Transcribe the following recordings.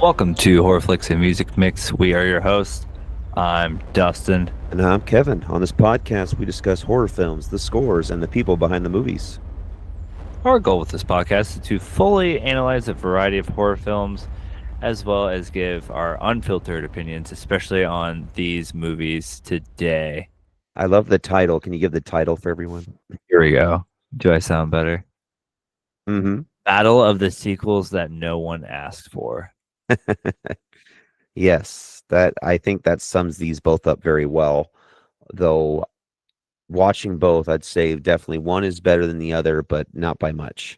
Welcome to Horror Flix and Music Mix. We are your hosts. I'm Dustin. And I'm Kevin. On this podcast, we discuss horror films, the scores, and the people behind the movies. Our goal with this podcast is to fully analyze a variety of horror films, as well as give our unfiltered opinions, especially on these movies today. I love the title. Can you give the title for everyone? Here we go. Do I sound better? Mm-hmm. Battle of the sequels that no one asked for. Yes, that I think that sums these both up very well. Though watching both, I'd say definitely one is better than the other, but not by much.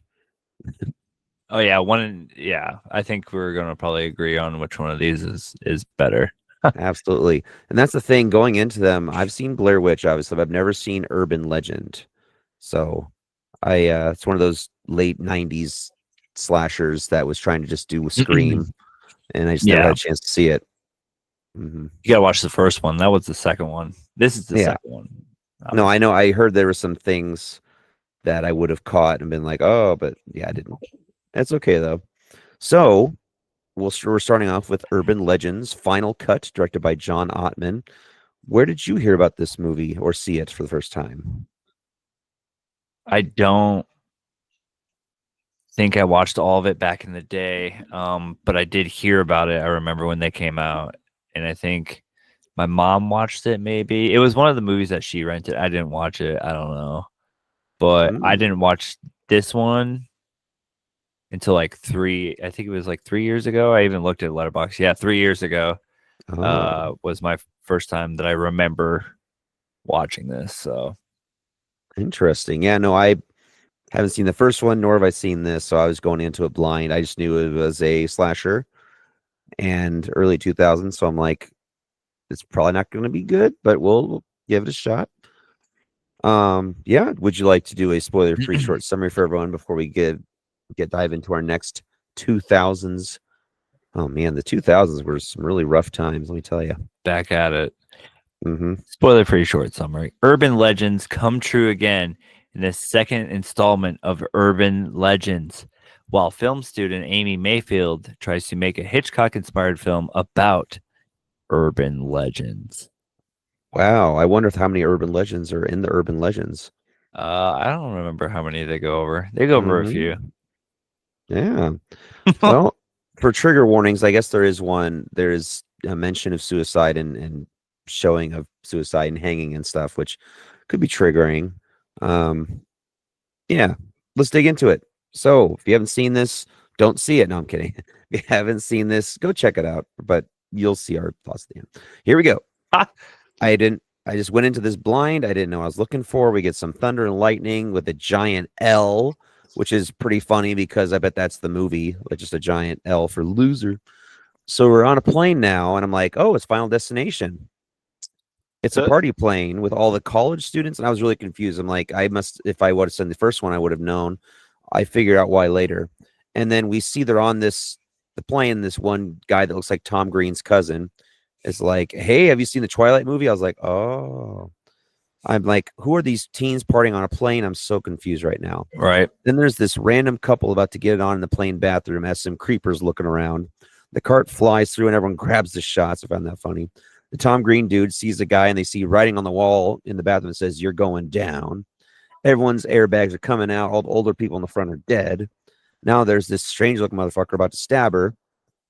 Oh yeah, I think we're gonna probably agree on which one of these is better. Absolutely. And that's the thing going into them. I've seen Blair Witch, obviously, but I've never seen Urban Legend. So it's one of those late 90s slashers that was trying to just do Scream, and I just never had a chance to see it. You gotta watch the first one. That was the second one. This is the second one. No, I know. I heard there were some things that I would have caught and been like, oh, but yeah, I didn't. That's okay though. So we're starting off with Urban Legends Final Cut, directed by John Ottman. Where did you hear about this movie or see it for the first time? I don't think I watched all of it back in the day, but I did hear about it. I remember when they came out, and I think my mom watched it. Maybe it was one of the movies that she rented. I didn't watch it. I don't know, but I didn't watch this one until like I think it was like 3 years ago. I even looked at Letterboxd. Yeah, 3 years ago was my first time that I remember watching this. So interesting. Yeah, no, I haven't seen the first one, nor have I seen this. So I was going into it blind. I just knew it was a slasher and early 2000s. So I'm like, it's probably not going to be good, but we'll give it a shot. Yeah. Would you like to do a spoiler-free short summary for everyone before we dive into our next 2000s? Oh man, the 2000s were some really rough times. Let me tell you. back at it. Spoiler-free short summary. Urban legends come true again in the second installment of Urban Legends, while film student Amy Mayfield tries to make a Hitchcock-inspired film about urban legends. Wow, I wonder how many urban legends are in the Urban Legends. I don't remember how many they go over. They go over a few. Yeah. Well, for trigger warnings, I guess there is one. There is a mention of suicide and showing of suicide and hanging and stuff, which could be triggering. Yeah, let's dig into it. So if you haven't seen this, don't see it. No, I'm kidding. If you haven't seen this, go check it out, but you'll see our thoughts at the end. Here we go. I just went into this blind. I didn't know what I was looking for. We get some thunder and lightning with a giant L, which is pretty funny because I bet that's the movie, like just a giant L for loser. So we're on a plane now, and I'm like, oh, it's Final Destination. It's a party plane with all the college students, and I was really confused. I'm like, if I would have seen the first one, I would have known. I figured out why later. And then we see they're on the plane, this one guy that looks like Tom Green's cousin is like, hey, have you seen the Twilight movie? I was like, oh. I'm like, who are these teens partying on a plane? I'm so confused right now. Right. Then there's this random couple about to get it on in the plane bathroom as some creepers looking around. The cart flies through and everyone grabs the shots. I found that funny. The Tom Green dude sees a guy and they see writing on the wall in the bathroom that says, you're going down. Everyone's airbags are coming out. All the older people in the front are dead. Now there's this strange looking motherfucker about to stab her.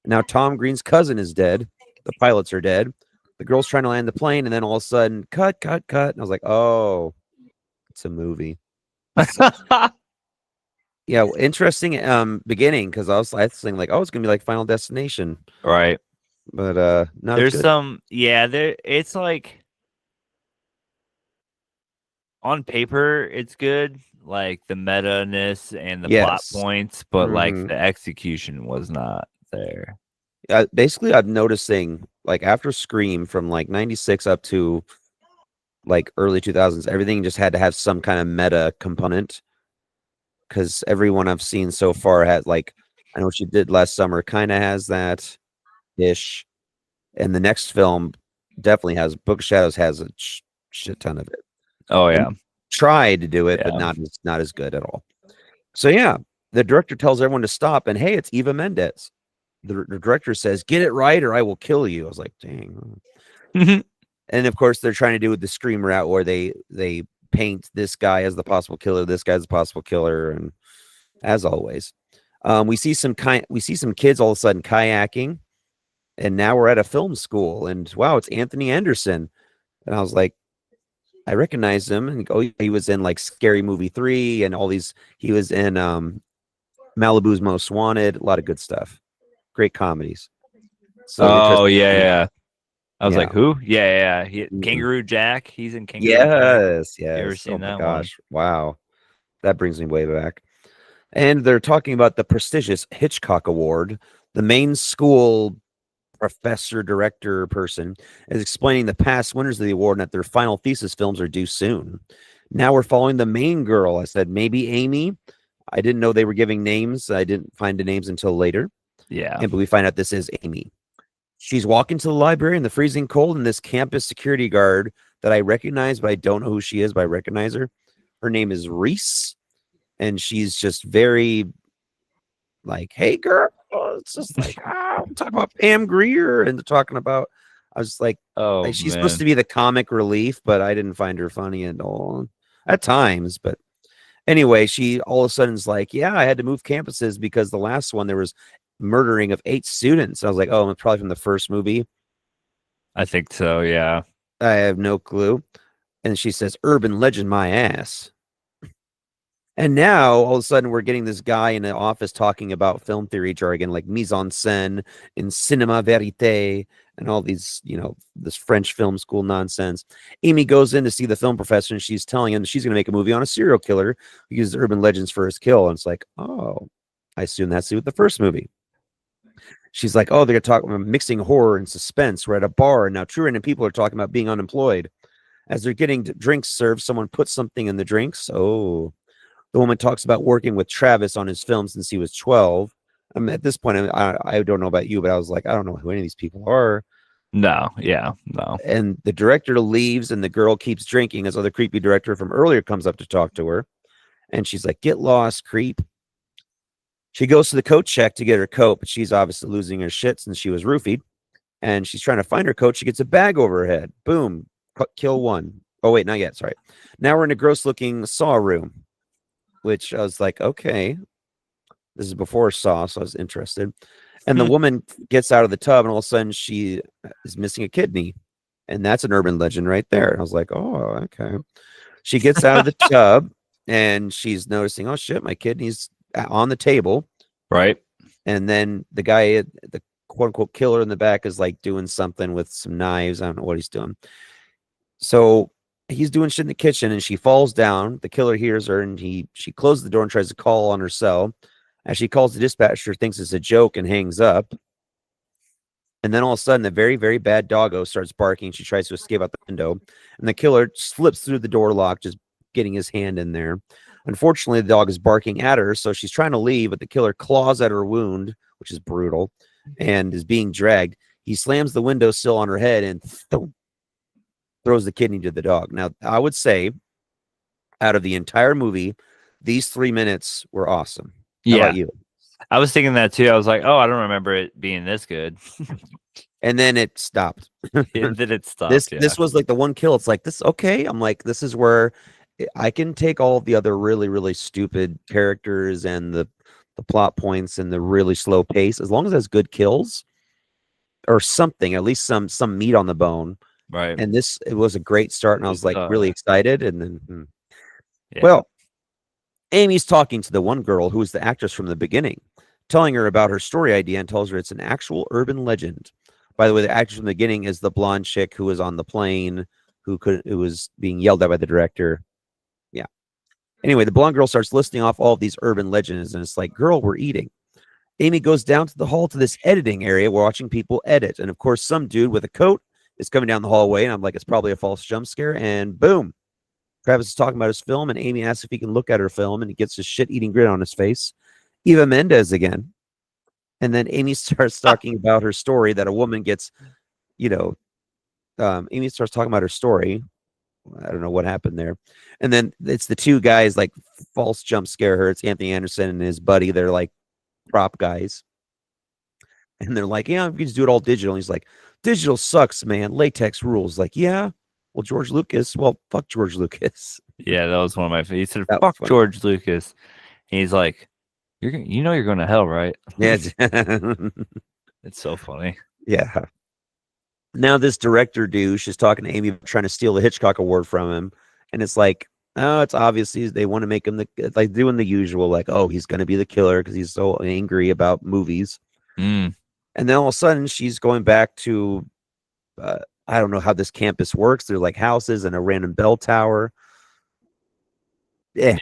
Now Tom Green's cousin is dead. The pilots are dead. The girl's trying to land the plane, and then all of a sudden, cut. And I was like, oh, it's a movie. Yeah, interesting beginning, because I was thinking like, oh, it's gonna be like Final Destination. Right. But not there's it's like on paper it's good, like the meta-ness and the plot points, but like the execution was not there. Basically, I'm noticing like after Scream from like 96 up to like early 2000s, everything just had to have some kind of meta component, because everyone I've seen so far has, like, I know what you did last summer kind of has that ish, and the next film definitely has. Book of Shadows has a shit ton of it. Oh yeah, and tried to do it, but not as good at all. So yeah, the director tells everyone to stop, and hey, it's Eva Mendes. the director says, "Get it right, or I will kill you." I was like, "Dang." And of course, they're trying to do with the scream route where they paint this guy as the possible killer, this guy's the possible killer, and as always, we see some kids all of a sudden kayaking, and now we're at a film school, and wow, it's Anthony Anderson, and I was like, I recognized him, and oh, he was in like Scary Movie 3 and all these. He was in Malibu's Most Wanted, a lot of good stuff, great comedies. So Oh interesting. yeah, yeah. I was Yeah. like, who? Yeah, yeah. Mhm. Kangaroo Jack. He's in Kangaroo Jack. Yes, You ever yes. Oh seen my that one? gosh. Wow. That brings me way back. And they're talking about the prestigious Hitchcock Award. The main school professor, director person is explaining the past winners of the award and that their final thesis films are due soon. Now we're following the main girl. I said, maybe Amy. I didn't know they were giving names. I didn't find the names until later. Yeah. And but we find out this is Amy. She's walking to the library in the freezing cold, and this campus security guard that I recognize, but I don't know who she is, but I recognize her. Her name is Reese, and she's just very like, "Hey, girl." It's just like, I'm talking about Pam Grier, and they're talking about. I was Oh like, she's supposed man. to be the comic relief, but I didn't find her funny at all at times. But anyway, she all of a sudden is like, "Yeah, I had to move campuses because the last one there was murdering of 8 students." I was like, "Oh, it's probably from the first movie." I think so, yeah. I have no clue. And she says, "Urban legend, my ass." And now all of a sudden we're getting this guy in the office talking about film theory jargon like mise en scène and cinema verite and all these, this French film school nonsense. Amy goes in to see the film professor and she's telling him she's going to make a movie on a serial killer who uses urban legends for his kill. And it's like, oh, I assume that's with the first movie. She's like, oh, they're going to talk about mixing horror and suspense. We're at a bar and now true random people are talking about being unemployed. As they're getting drinks served, someone puts something in the drinks. Oh, the woman talks about working with Travis on his film since he was 12. At this point, I don't know about you, but I was like, I don't know who any of these people are. No, yeah, no. And the director leaves, and the girl keeps drinking as other creepy director from earlier comes up to talk to her. And she's like, get lost, creep. She goes to the coat check to get her coat, but she's obviously losing her shit since she was roofied. And she's trying to find her coat. She gets a bag over her head. Boom. Kill one. Oh, wait, not yet. Sorry. Now we're in a gross looking saw room, which I was like, okay, this is before Saw, so I was interested. And the woman gets out of the tub, and all of a sudden she is missing a kidney, and that's an urban legend right there. And I was like, oh, okay. She gets out of the tub, and she's noticing, oh shit, my kidney's on the table. Right. And then the guy, the quote unquote killer in the back, is like doing something with some knives. I don't know what he's doing. So he's doing shit in the kitchen and she falls down. The killer hears her and she closes the door and tries to call on her cell. As she calls the dispatcher, thinks it's a joke and hangs up. And then all of a sudden, the very, very bad doggo starts barking. She tries to escape out the window, and the killer slips through the door lock, just getting his hand in there. Unfortunately, the dog is barking at her, so she's trying to leave, but the killer claws at her wound, which is brutal, and is being dragged. He slams the windowsill on her head and throws the kidney to the dog. Now, I would say, out of the entire movie, these 3 minutes were awesome. How Yeah. about you? I was thinking that too. I was like, oh, I don't remember it being this good. And then it stopped. Then it stopped. This was like the one kill. It's like this. Okay, I'm like, this is where I can take all the other really really stupid characters and the plot points and the really slow pace, as long as it has good kills or something, at least some meat on the bone. Right. And it was a great start, and I was like really excited. And then, Yeah. well, Amy's talking to the one girl who was the actress from the beginning, telling her about her story idea and tells her it's an actual urban legend. By the way, the actress from the beginning is the blonde chick who was on the plane, who was being yelled at by the director. Yeah. Anyway, the blonde girl starts listing off all of these urban legends, and it's like, girl, we're eating. Amy goes down to the hall to this editing area, watching people edit. And of course, some dude with a coat is coming down the hallway, and I'm like, it's probably a false jump scare. And boom, Travis is talking about his film, and Amy asks if he can look at her film, and he gets his shit-eating grin on his face. Eva Mendes again. And then Amy starts talking about her story that a woman gets, Amy starts talking about her story. I don't know what happened there. And then it's the two guys like false jump scare her. It's Anthony Anderson and his buddy. They're like prop guys. And they're like, yeah, we can just do it all digital. And he's like, digital sucks, man. Latex rules. Like, yeah. Well, George Lucas. Well, fuck George Lucas. Yeah, that was one of my favorites. He said, That was fuck funny. George Lucas. And he's like, you're going to hell, right? Yeah. It's so funny. Yeah. Now this director douche is talking to Amy about trying to steal the Hitchcock Award from him. And it's like, oh, it's obviously they want to make him like doing the usual, like, oh, he's going to be the killer because he's so angry about movies. Mm. And then all of a sudden she's going back to, I don't know how this campus works. They're like houses and a random bell tower. Yeah.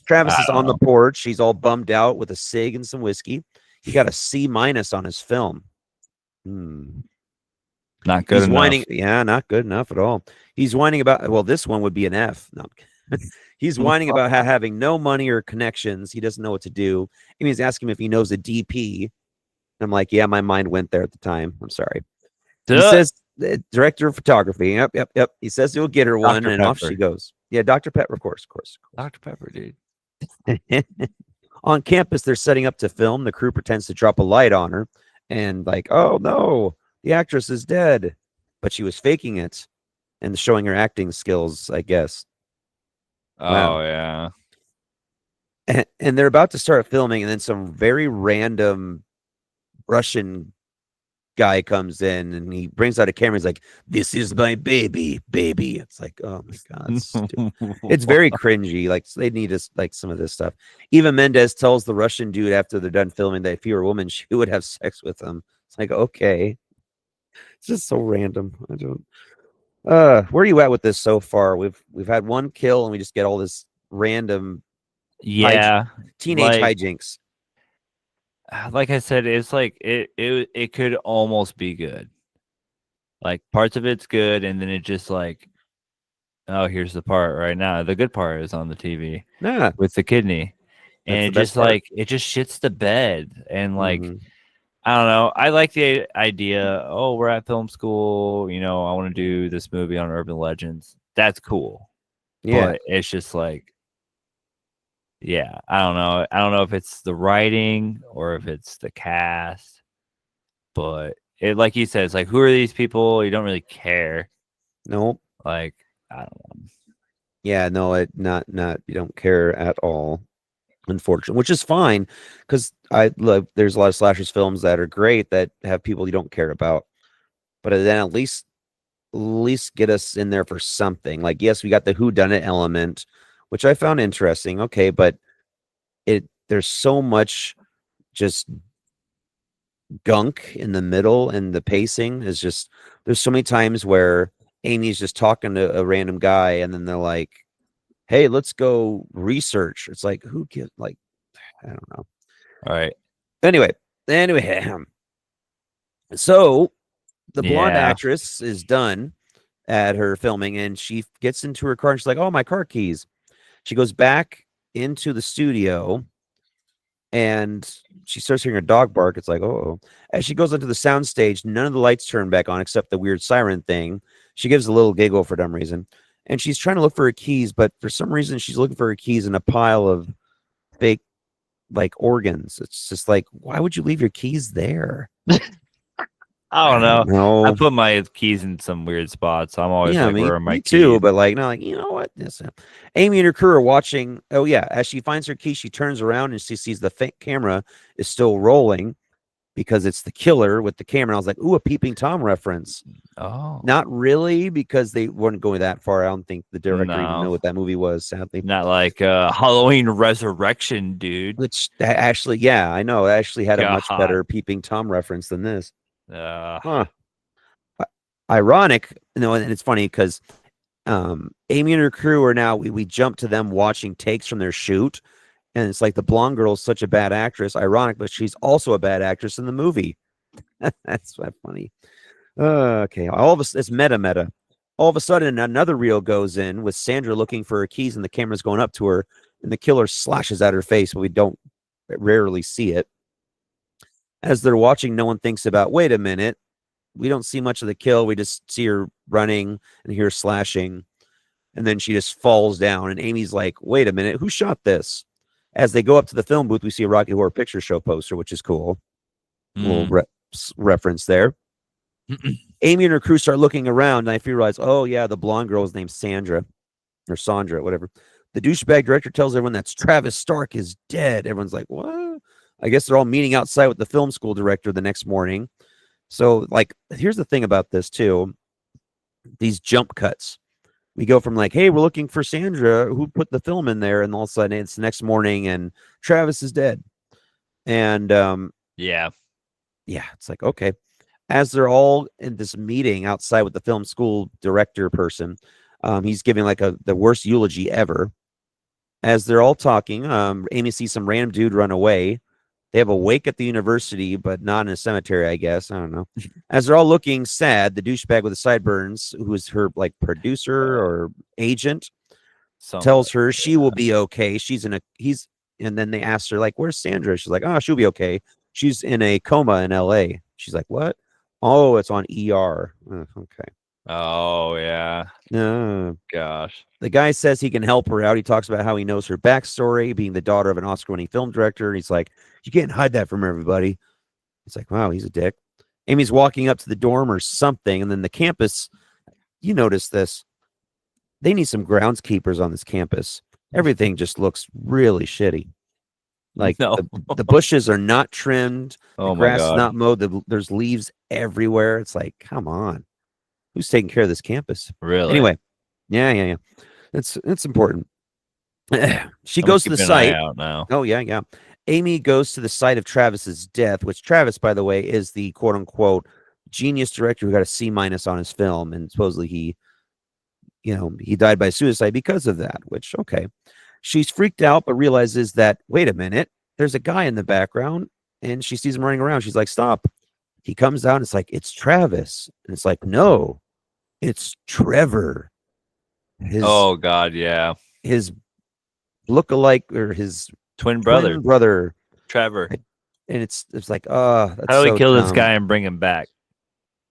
Travis is on the porch. He's all bummed out with a cig and some whiskey. He got a C- on his film. Not good He's enough. whining. Yeah, not good enough at all. He's whining about, well, this one would be an F. No, he's whining about how having no money or connections. He doesn't know what to do. And he's asking him if he knows a DP. I'm like, yeah, my mind went there at the time. I'm sorry. He says, the director of photography. Yep. He says he'll get her one, and off she goes. Yeah, Dr. Pepper, of course. Dr. Pepper, dude. On campus, they're setting up to film. The crew pretends to drop a light on her, and like, oh no, the actress is dead, but she was faking it and showing her acting skills, I guess. Oh, yeah. And they're about to start filming, and then some very random Russian guy comes in and he brings out a camera. He's like, "This is my baby." It's like, oh my god, it's very cringy. Like, they need us like some of this stuff. Eva Mendes tells the Russian dude after they're done filming that if he were a woman, she would have sex with him. It's like, okay, it's just so random. I don't. Where are you at with this so far? We've had one kill and we just get all this random, teenage hijinks. Like I said, it's like it could almost be good. Like parts of it's good, and then it just like, oh, here's the part right now. The good part is on the TV with the kidney, and it just like it just shits the bed. And like, I don't know. I like the idea. Oh, we're at film school. I want to do this movie on urban legends. That's cool. Yeah, but it's just like. Yeah, I don't know. I don't know if it's the writing or if it's the cast, but it, like you said, it's like, who are these people? You don't really care. Nope. Like, I don't know. Yeah, no, not you don't care at all, unfortunately, which is fine because I love. There's a lot of slashers films that are great that have people you don't care about, but then at least get us in there for something. Like, yes, we got the whodunit element, which I found interesting. Okay, but there's so much just gunk in the middle, and the pacing is just, there's so many times where Amy's just talking to a random guy and then they're like, hey, let's go research. It's like, who gives, like, I don't know. All right. Anyway, so the blonde actress is done at her filming and she gets into her car and she's like, oh, my car keys. She goes back into the studio and she starts hearing her dog bark. It's like, oh. As she goes into the sound stage, none of the lights turn back on except the weird siren thing. She gives a little giggle for dumb reason. And she's trying to look for her keys, but for some reason she's looking for her keys in a pile of fake like organs. It's just like, why would you leave your keys there? I don't know. I put my keys in some weird spots. So I'm always like, where are my keys? Too, but like, no, like, you know what? Yes. Amy and her crew are watching. Oh yeah, as she finds her key, she turns around and she sees the fake camera is still rolling because it's the killer with the camera. I was like, ooh, a Peeping Tom reference. Oh, not really, because they weren't going that far. I don't think the director even knew what that movie was. Sadly, not like Halloween Resurrection, dude. Which actually, yeah, I know. It actually had a much better Peeping Tom reference than this. Ironic, and it's funny because Amy and her crew are now, we jump to them watching takes from their shoot, and it's like the blonde girl is such a bad actress. Ironic, but she's also a bad actress in the movie. That's funny. Okay, it's meta. All of a sudden, another reel goes in with Sandra looking for her keys, and the camera's going up to her, and the killer slashes at her face, but we rarely see it. As they're watching, no one thinks about, wait a minute, we don't see much of the kill. We just see her running and hear slashing. And then she just falls down. And Amy's like, wait a minute, who shot this? As they go up to the film booth, we see a Rocky Horror Picture Show poster, which is cool. Little reference there. Amy and her crew start looking around, and I realize, oh yeah, the blonde girl is named Sandra or Sandra, whatever. The douchebag director tells everyone that's Travis Stark is dead. Everyone's like, what? I guess they're all meeting outside with the film school director the next morning. So, like, here's the thing about this too: these jump cuts. We go from like, hey, we're looking for Sandra, who put the film in there, and all of a sudden it's the next morning, and Travis is dead. And yeah, it's like, okay. As they're all in this meeting outside with the film school director person, he's giving like the worst eulogy ever. As they're all talking, Amy sees some random dude run away. They have a wake at the university, but not in a cemetery, I guess. I don't know. As they're all looking sad, the douchebag with the sideburns, who is her like producer or agent, tells her she will be okay. And then they ask her, like, where's Sandra? She's like, oh, she'll be okay. She's in a coma in LA. She's like, what? Oh, it's on ER. Okay. Oh, yeah. No. Gosh. The guy says he can help her out. He talks about how he knows her backstory, being the daughter of an Oscar-winning film director. And he's like, you can't hide that from everybody. It's like, wow, he's a dick. Amy's walking up to the dorm or something. And then the campus, you notice this. They need some groundskeepers on this campus. Everything just looks really shitty. Like the bushes are not trimmed. The grass is not mowed. There's leaves everywhere. It's like, come on. Who's taking care of this campus? Really? Anyway, yeah. It's important. She goes to the site. Now. Oh, yeah. Amy goes to the site of Travis's death, which Travis, by the way, is the quote unquote genius director who got a C- on his film. And supposedly he died by suicide because of that, which, okay. She's freaked out, but realizes that, wait a minute, there's a guy in the background, and she sees him running around. She's like, stop. He comes out, and it's like, it's Travis. And it's like, no, it's Trevor. Oh, God, yeah. His look-alike, or his twin brother, Trevor. And it's like, that's how do we kill dumb. this guy and bring him back?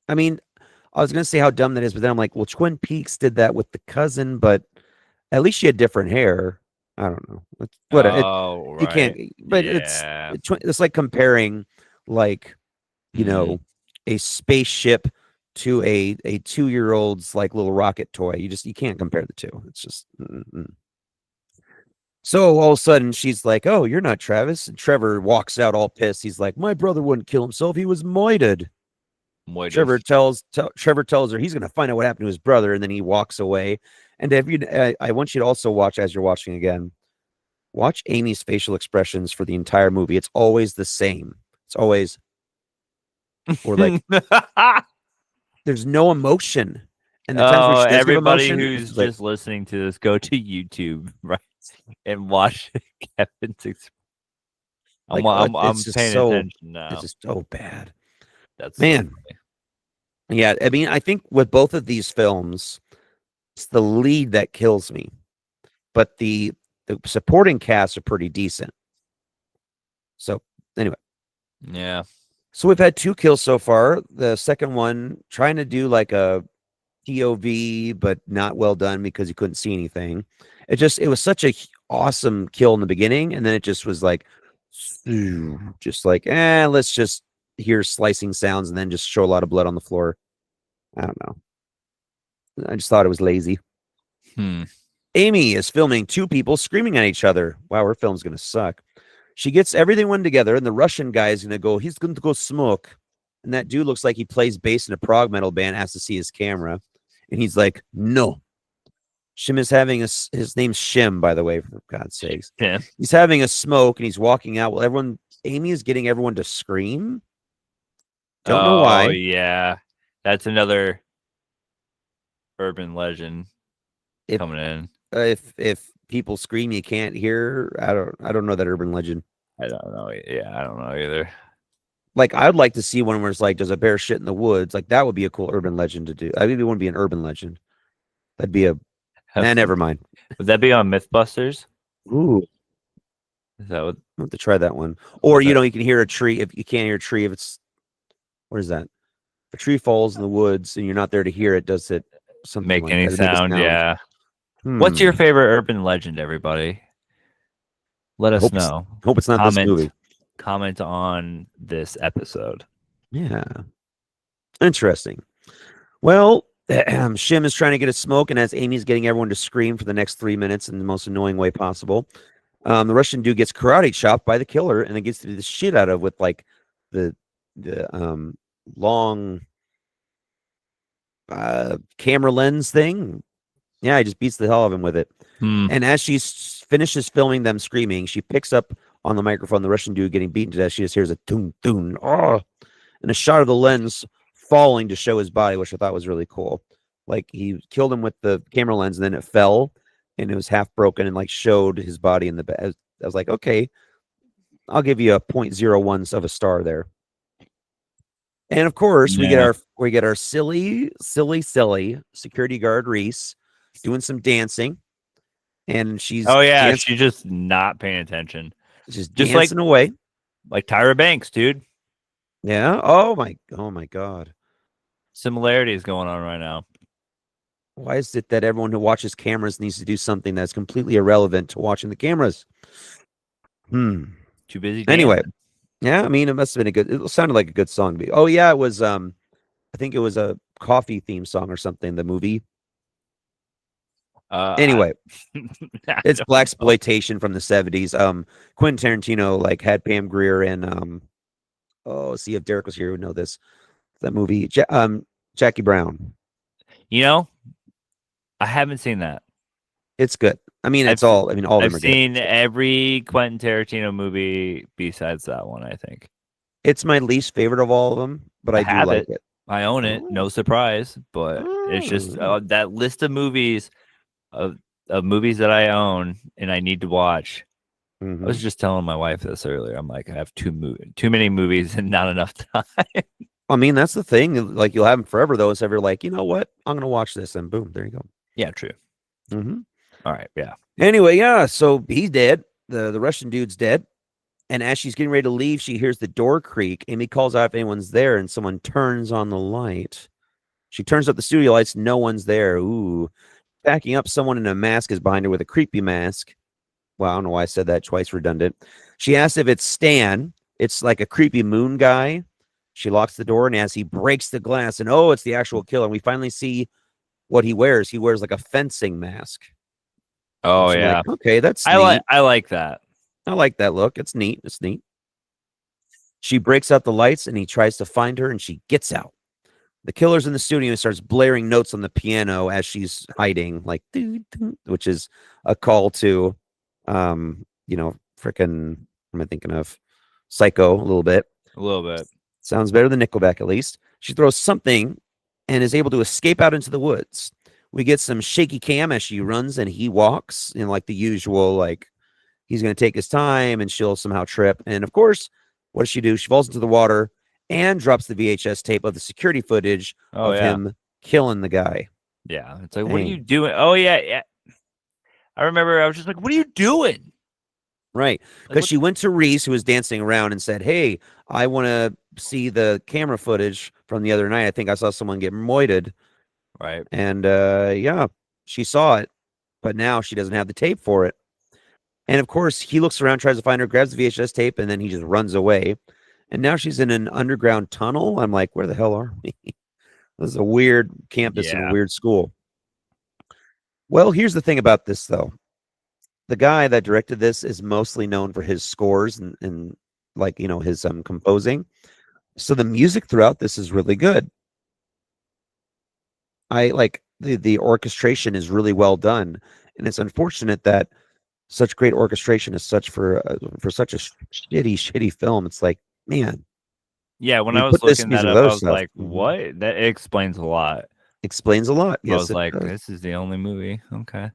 I mean, I was going to say how dumb that is, but then I'm like, well, Twin Peaks did that with the cousin, but at least she had different hair. I don't know. Right. You can't, but it's like comparing, like, a spaceship to a 2-year-old's like little rocket toy. You can't compare the two. It's just. So all of a sudden she's like, oh, you're not Travis. And Trevor walks out all pissed. He's like, my brother wouldn't kill himself. He was moited. Trevor tells her he's going to find out what happened to his brother, and then he walks away. And I want you to also watch, as you're watching again, watch Amy's facial expressions for the entire movie. It's always the same. It's always, or like, there's no emotion. And the times where she does everybody give emotion, who's just listening to this, go to YouTube, right, and watch Kevin's expression. I'm paying attention now. It's just so bad. That's man. Yeah, I mean, I think with both of these films, it's the lead that kills me, but the supporting casts are pretty decent. So anyway, yeah. So we've had 2 kills so far. The second one trying to do like a POV, but not well done because you couldn't see anything. It was such a awesome kill in the beginning, and then it just was like, just like, let's just hear slicing sounds and then just show a lot of blood on the floor. I don't know. I just thought it was lazy. Amy is filming 2 people screaming at each other. Wow, her film's gonna suck. She gets everyone together, and the Russian guy is he's going to go smoke. And that dude looks like he plays bass in a prog metal band, has to see his camera. And he's like, no. Shim is having his name's Shim, by the way, for God's sakes. Yeah. He's having a smoke, and he's walking out. Well, Amy is getting everyone to scream. Don't know why. Oh, yeah. That's another urban legend coming in. If people scream you can't hear, I don't know that urban legend. I don't know. Yeah, I don't know either. Like, I'd like to see one where it's like, does a bear shit in the woods? Like, that would be a cool urban legend to do. I mean, it wouldn't be an urban legend. That'd be never mind. Would that be on Mythbusters? Ooh. Is that what? I have to try that one. Or, you can hear a tree. If you can't hear a tree, if it's, what is that? A tree falls in the woods and you're not there to hear it, does it something make like any that? sound? Yeah. What's your favorite urban legend, everybody? Let us know. Hope it's not this movie. Comment on this episode. Yeah. Interesting. Well, Shim is trying to get a smoke, and as Amy's getting everyone to scream for the next 3 minutes in the most annoying way possible, the Russian dude gets karate chopped by the killer, and then gets to beat the shit out of with like the the long camera lens thing. Yeah, he just beats the hell out of him with it. Hmm. And as she finishes filming them screaming, she picks up on the microphone the Russian dude getting beaten to death. She just hears a toon toon, oh, and a shot of the lens falling to show his body, which I thought was really cool. Like he killed him with the camera lens, and then it fell, and it was half broken, and like showed his body in the bed. I was like, okay, I'll give you a 0.01 of a star there. And of course, Yeah. we get our silly security guard Reese doing some dancing, and she's Oh yeah, she's just not paying attention. just Just dancing away. like Tyra Banks, dude. Yeah. Oh my God. Similarities going on right now. Why is it that everyone who watches cameras needs to do something that's completely irrelevant to watching the cameras? Too busy dancing. Anyway, yeah, I mean, it must have been a good. It sounded like a good song to me. Oh yeah, it was. I think it was a coffee theme song or something. The movie. Anyway, it's black exploitation from the 70s. Quentin Tarantino like had Pam Grier and oh, see if Derek was here would know this. That movie, Jackie Brown. You know, I haven't seen that. It's good. I mean, it's all. I mean, all of them I've are seen good. every Quentin Tarantino movie besides that one, I think. It's my least favorite of all of them, but I do have like it. I own it. No surprise, but it's just that list of movies of movies that I own and I need to watch. I was just telling my wife this earlier. I'm like, I have too many movies and not enough time. I mean, that's the thing. Like, you'll have them forever, though. It's ever like, you know what? I'm going to watch this, and boom, there you go. Yeah, true. All right, yeah. Anyway, yeah, so he's dead. The Russian dude's dead. And as she's getting ready to leave, she hears the door creak. Amy calls out if anyone's there, and someone turns on the light. She turns up the studio lights. No one's there. Ooh. Backing up, someone in a mask is behind her with a creepy mask. Well, I don't know why I said that twice redundant. She asks if it's Stan. It's like a creepy moon guy. She locks the door, and as he breaks the glass, and oh, it's the actual killer. And we finally see what he wears. He wears like a fencing mask. Oh yeah. Like, okay, that's neat. I like that. I like that look. It's neat. It's neat. She breaks out the lights, and he tries to find her, and she gets out. The killer's in the studio and starts blaring notes on the piano as she's hiding, like, which is a call to, freaking, what am I thinking of? Psycho, a little bit. A little bit. Sounds better than Nickelback, at least. She throws something and is able to escape out into the woods. We get some shaky cam as she runs and he walks in like the usual, like he's going to take his time and she'll somehow trip. And of course, what does she do? She falls into the water and drops the VHS tape of the security footage of him killing the guy. Yeah. It's like, what are you doing? Oh, yeah. I remember I was just like, what are you doing? Right. Because she went to Reese, who was dancing around, and said, hey, I want to see the camera footage from the other night. I think I saw someone get moited. Right. And yeah, she saw it, but now she doesn't have the tape for it. And of course, he looks around, tries to find her, grabs the VHS tape, and then he just runs away. And now she's in an underground tunnel. I'm like, where the hell are we? This is a weird campus and a weird school. Well, here's the thing about this, though. The guy that directed this is mostly known for his scores and like, his composing. So the music throughout this is really good. I like the orchestration is really well done. And it's unfortunate that such great orchestration is such for such a shitty film. It's like, man. Yeah, when I was looking that up, I was like, what? That explains a lot. Explains a lot. Yes, I was like, this is the only movie. Okay.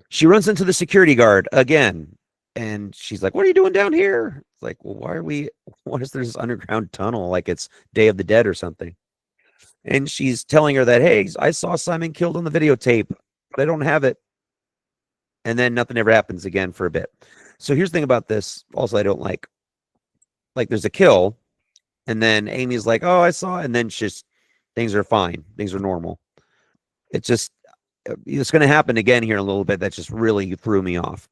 She runs into the security guard again, and she's like, what are you doing down here? It's like, well, what is there this underground tunnel? Like it's Day of the Dead or something. And she's telling her that, hey, I saw Simon killed on the videotape, but I don't have it. And then nothing ever happens again for a bit. So here's the thing about this. Also, I don't like there's a kill, and then Amy's like, oh, I saw it. And then just things are fine. Things are normal. It's going to happen again here in a little bit. That just really threw me off.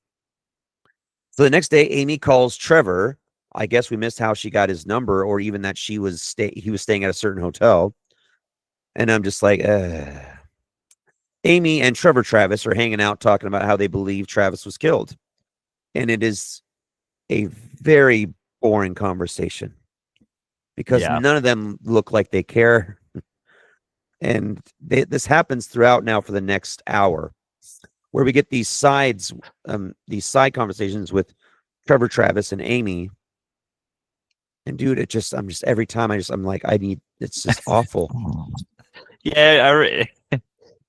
So the next day, Amy calls Trevor I guess we missed how she got his number, or even that he was staying at a certain hotel. And I'm just like, Amy and Trevor Travis are hanging out talking about how they believe Travis was killed. And it is a very boring conversation because Yeah. none of them look like they care. And this happens throughout now for the next hour, where we get these side conversations with Trevor Travis and Amy. And dude, I'm just every time I'm like, it's just awful. Yeah,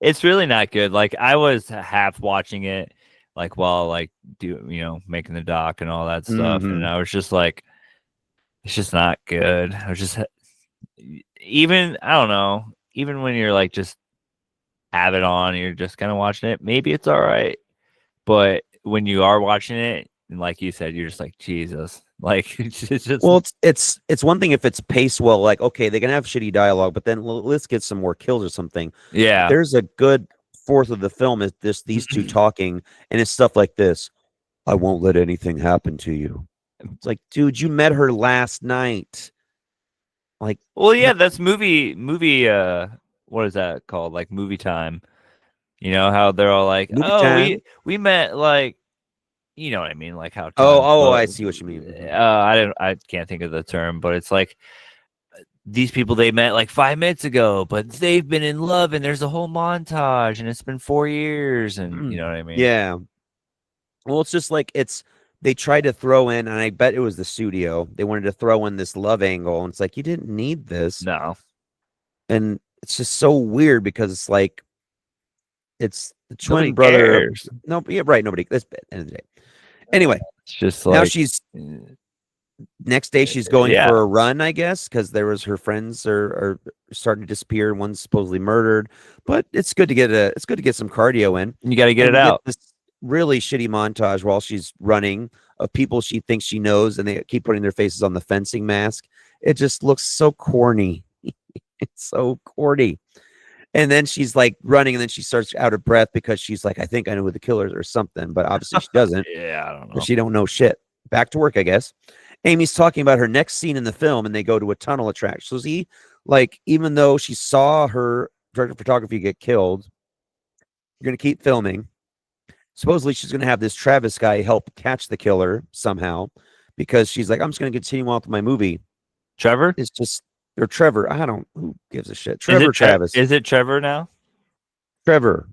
it's really not good. Like I was half watching it, like while like making the doc and all that stuff, and I was just like, it's just not good. I was just even I don't know, even when you're like just have it on, you're just kind of watching it. Maybe it's all right, but when you are watching it, and like you said, you're just like Jesus. Like it's just well, it's one thing if it's paced well, like okay, they can have shitty dialogue, but then let's get some more kills or something. yeah. There's a good fourth of the film is these two talking, and it's stuff like this. I won't let anything happen to you. It's like, dude, you met her last night. Like, well, yeah, that's movie. What is that called? Like movie time. You know how they're all like, movie oh, time. we met like, you know what I mean, like how time. Oh, I see what you mean. I can't think of the term, but it's like these people they met like 5 minutes ago, but they've been in love, and there's a whole montage, and it's been 4 years, and you know what I mean. Yeah. Well, it's just like they tried to throw in, and I bet it was the studio. They wanted to throw in this love angle, and it's like you didn't need this. No, And it's just so weird because it's like it's the twin nobody brother. cares. No, yeah, right. Nobody. That's end of the day. Anyway, It's just now like, she's next day she's going yeah, for a run, I guess, because there was her friends are starting to disappear. One's supposedly murdered, but it's good to get some cardio in. you got to get And it we get out. this really shitty montage while she's running of people she thinks she knows, and they keep putting their faces on the fencing mask. It just looks so corny. It's so corny. And then she's like running, and then she starts out of breath because she's like, I think I know who the killer is or something, but obviously she doesn't. Yeah, I don't know. But she don't know shit. Back to work, I guess. Amy's talking about her next scene in the film, and they go to a tunnel attraction. So see, like, even though she saw her director of photography get killed, you're gonna keep filming. Supposedly she's going to have this Travis guy help catch the killer somehow because she's like, I'm just going to continue on with my movie. Trevor? It's just, or Trevor. Who gives a shit? Trevor Travis. Is it Trevor now? Trevor,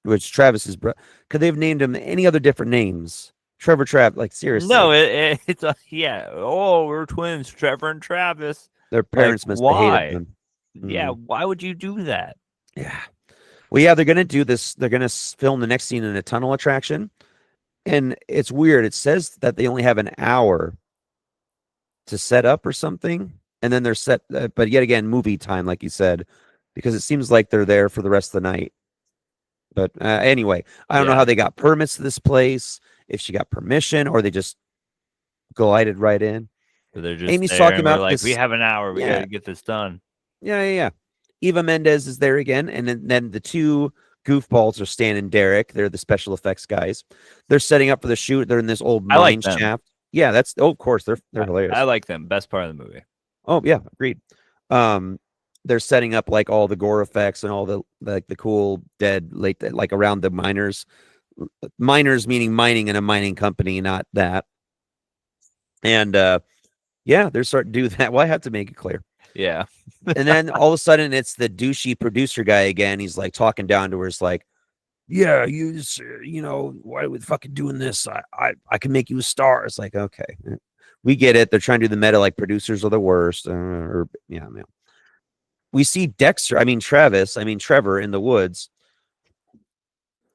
which Travis's brother. Could they have named him any other different names? Trevor Travis, like seriously. No, it's yeah. Oh, we're twins, Trevor and Travis. Their parents like, must why? have hated them. Yeah, why would you do that? Yeah. Well, yeah, they're going to do this. They're going to film the next scene in a tunnel attraction. And it's weird. It says that they only have an hour to set up or something. And then they're set, but yet again, movie time, like you said, because it seems like they're there for the rest of the night. But anyway, I don't know how they got permits to this place, if she got permission or they just glided right in. So they're just Amy's talking about like, this. we have an hour. We got to get this done. Yeah. Eva Mendes is there again. And then the two goofballs are Stan and Derek. They're the special effects guys. They're setting up for the shoot. They're in this old mine shaft. Yeah, of course, they're hilarious. I like them. Best part of the movie. Oh, yeah, agreed. They're setting up like all the gore effects and all the cool dead like around the miners. Miners meaning mining in a mining company, not that. And yeah, they're starting to do that. Well, I have to make it clear. Yeah. And then all of a sudden it's the douchey producer guy again. He's like talking down to her. It's like, yeah, you know, why are we fucking doing this? I can make you a star. It's like, okay, we get it. They're trying to do the meta, like producers are the worst. Yeah. We see Trevor in the woods.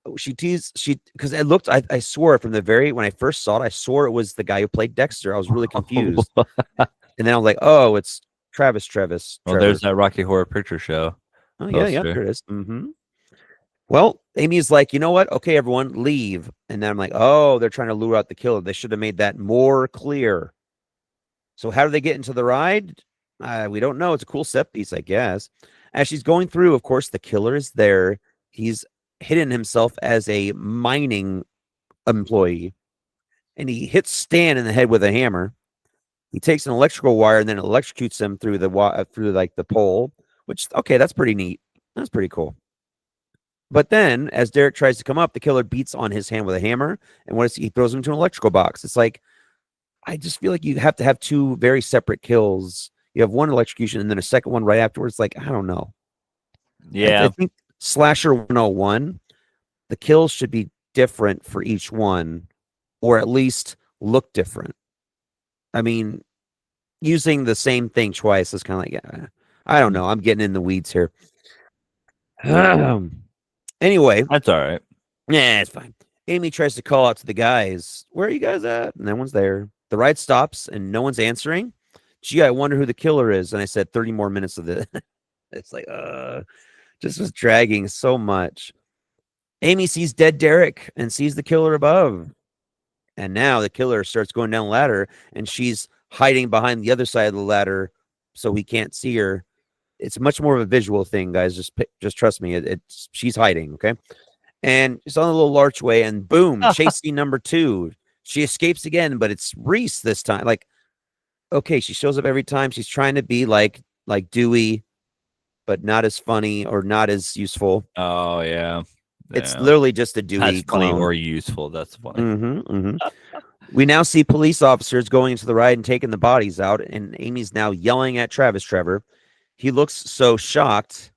Because it looked, I swore from when I first saw it, I swore it was the guy who played Dexter. I was really confused. And then I was like, oh, it's Travis. Well, there's that Rocky Horror Picture Show. Oh, yeah, there it is. Well, Amy's like, you know what? Okay, everyone, leave. And then I'm like, oh, they're trying to lure out the killer. They should have made that more clear. So how do they get into the ride? We don't know. It's a cool set piece, I guess. As she's going through, of course, the killer is there. He's hidden himself as a mining employee. And he hits Stan in the head with a hammer. He takes an electrical wire and then electrocutes him through through like the pole, which okay, that's pretty neat. That's pretty cool. But then, as Derek tries to come up, the killer beats on his hand with a hammer, and he throws him into an electrical box. It's like I just feel like you have to have two very separate kills. You have one electrocution and then a second one right afterwards. Like I don't know. I Yeah. think Slasher 101, the kills should be different for each one, or at least look different. I mean, using the same thing twice is kind of like, I don't know. I'm getting in the weeds here. Anyway, That's all right. yeah, it's fine. Amy tries to call out to the guys, "Where are you guys at?" And no one's there. The ride stops and no one's answering. Gee, I wonder who the killer is. And I said 30 more minutes of this. It's like, just was dragging so much. Amy sees dead Derek and sees the killer above. And now the killer starts going down the ladder and she's hiding behind the other side of the ladder so he can't see her. It's much more of a visual thing, guys. Just trust me. She's hiding, okay? And it's on a little archway, and boom, chase scene number 2. She escapes again, but it's Reese this time. Like, okay, she shows up every time. She's trying to be like Dewey, but not as funny or not as useful. Oh yeah. It's literally just a Dewey That's funny clone. or useful. That's funny. We now see police officers going into the ride and taking the bodies out, and Amy's now yelling at Travis Trevor. He looks so shocked.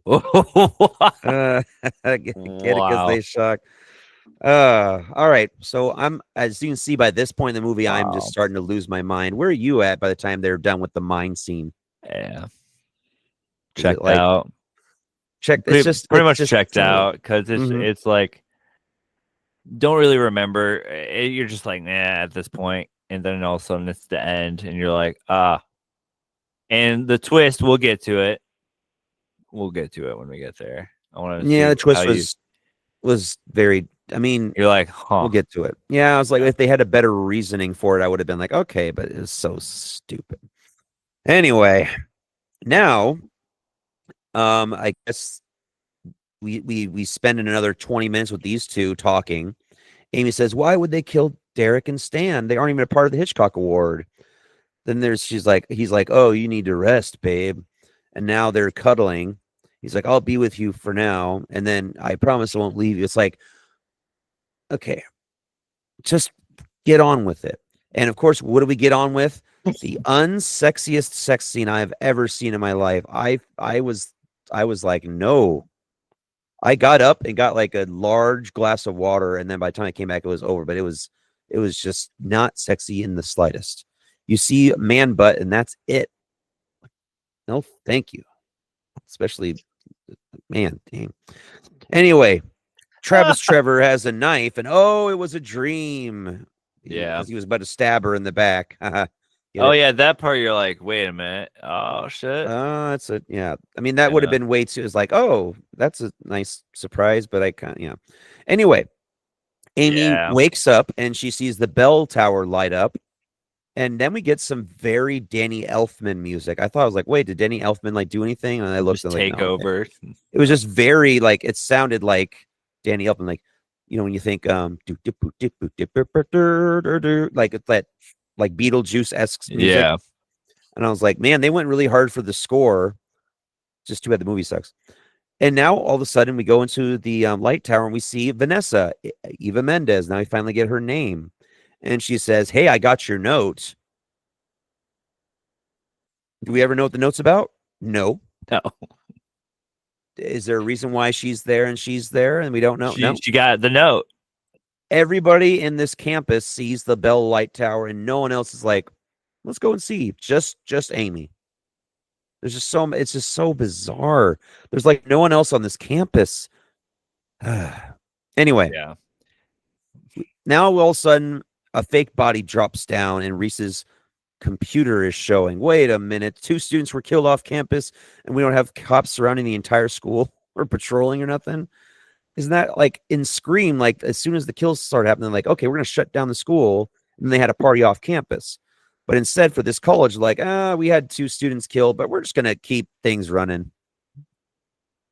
Get it because they shock. All right. So as you can see by this point in the movie, I'm just starting to lose my mind. Where are you at by the time they're done with the mine scene? Yeah. Checked out. It's pretty much checked out because it's like don't really remember. You're just like, nah, at this point, and then all of a sudden it's the end, and you're like, and the twist. We'll get to it. We'll get to it when we get there. I want to. Yeah, the twist was very. I mean, you're like, huh? We'll get to it. Yeah, I was like, if they had a better reasoning for it, I would have been like, okay, but it's so stupid. Anyway, now, I guess we spend another 20 minutes with these two talking. Amy says, "Why would they kill Derek and Stan? They aren't even a part of the Hitchcock Award." Then he's like, "Oh, you need to rest, babe." And now they're cuddling. He's like, "I'll be with you for now, and then I promise I won't leave you." It's like, okay, just get on with it. And of course, what do we get on with? The unsexiest sex scene I've ever seen in my life. I was like, no. I got up and got like a large glass of water, and then by the time I came back, it was over. But it was just not sexy in the slightest. You see man butt, and that's it. No, thank you. Especially, man, dang. Anyway, Travis Trevor has a knife, and oh, it was a dream. Yeah, he was about to stab her in the back. Yeah, that part you're like, wait a minute. Oh shit. That's a yeah. I mean, that would have been way too. It's like, oh, that's a nice surprise, but I can't. Yeah. Anyway, Amy wakes up and she sees the bell tower light up, and then we get some very Danny Elfman music. I thought I was like, wait, did Danny Elfman like do anything? And I looked and take over. It was just very like it sounded like Danny Elfman, like when you think like it's that like Beetlejuice-esque music. Yeah. And I was like, man, they went really hard for the score. Just too bad the movie sucks. And now all of a sudden we go into the light tower and we see Vanessa, Eva Mendes. Now we finally get her name. And she says, "Hey, I got your note." Do we ever know what the note's about? No. No. Is there a reason why she's there and she's there and we don't know? No. She got the note. Everybody in this campus sees the bell light tower and no one else is like, let's go and see. Just Amy. It's just so bizarre. There's like no one else on this campus. Anyway. Yeah. Now all of a sudden a fake body drops down and Reese's computer is showing. Wait a minute. 2 students were killed off campus and we don't have cops surrounding the entire school or patrolling or nothing. Isn't that like in Scream? Like as soon as the kills started happening, like, okay, we're going to shut down the school. And they had a party off campus. But instead for this college, like, we had 2 students killed, but we're just going to keep things running.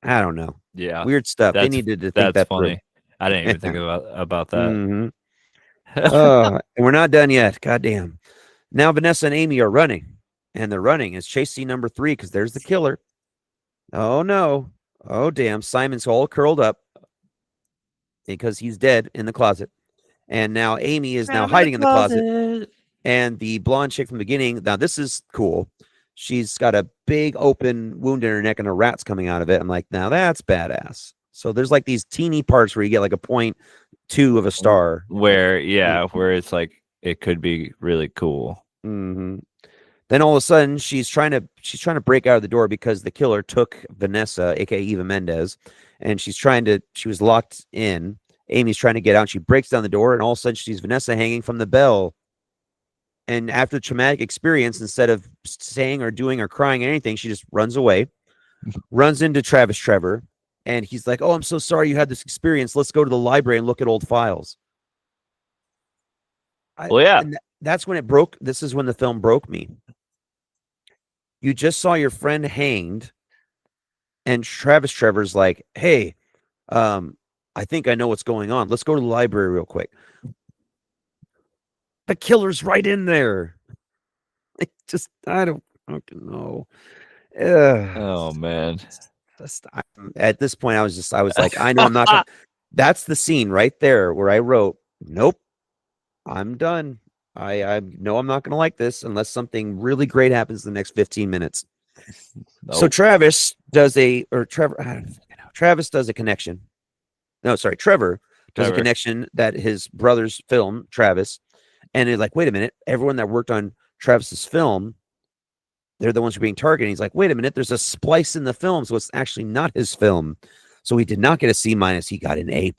I don't know. Yeah. Weird stuff. They needed to think that funny. through. I didn't even think about that. Mm-hmm. And we're not done yet. Goddamn. Now Vanessa and Amy are running, and they're running. It's chase scene number 3 because there's the killer. Oh no. Oh damn. Simon's all curled up because he's dead in the closet. And now Amy is now I'm in the hiding in the closet. closet. And the blonde chick from the beginning, now this is cool. She's got a big open wound in her neck and a rat's coming out of it. I'm like, now that's badass. So there's like these teeny parts where you get like a 0.2 of a star. Where, yeah, where it's like it could be really cool. Mm-hmm. Then all of a sudden she's trying to break out of the door because the killer took Vanessa, aka Eva Mendes, and she was locked in. Amy's trying to get out. She breaks down the door, and all of a sudden she's Vanessa hanging from the bell. And after the traumatic experience, instead of saying or doing or crying or anything, she just runs away, runs into Travis Trevor, and he's like, "Oh, I'm so sorry you had this experience. Let's go to the library and look at old files." Well, yeah. And that's when it broke. This is when the film broke me. You just saw your friend hanged, and Travis Trevor's like, "Hey, I think I know what's going on. Let's go to the library real quick." The killer's right in there. I don't fucking know. Oh man. At this point, I was like, I know I'm not gonna. That's the scene right there where I wrote, "Nope, I'm done. I know I'm not gonna like this unless something really great happens in the next 15 minutes." Nope. So Travis does a connection. No, sorry, Trevor does a connection that his brother's film, Travis, and it's like, wait a minute, everyone that worked on Travis's film, they're the ones who are being targeted. He's like, wait a minute, there's a splice in the film, so it's actually not his film. So he did not get a C-, he got an A+.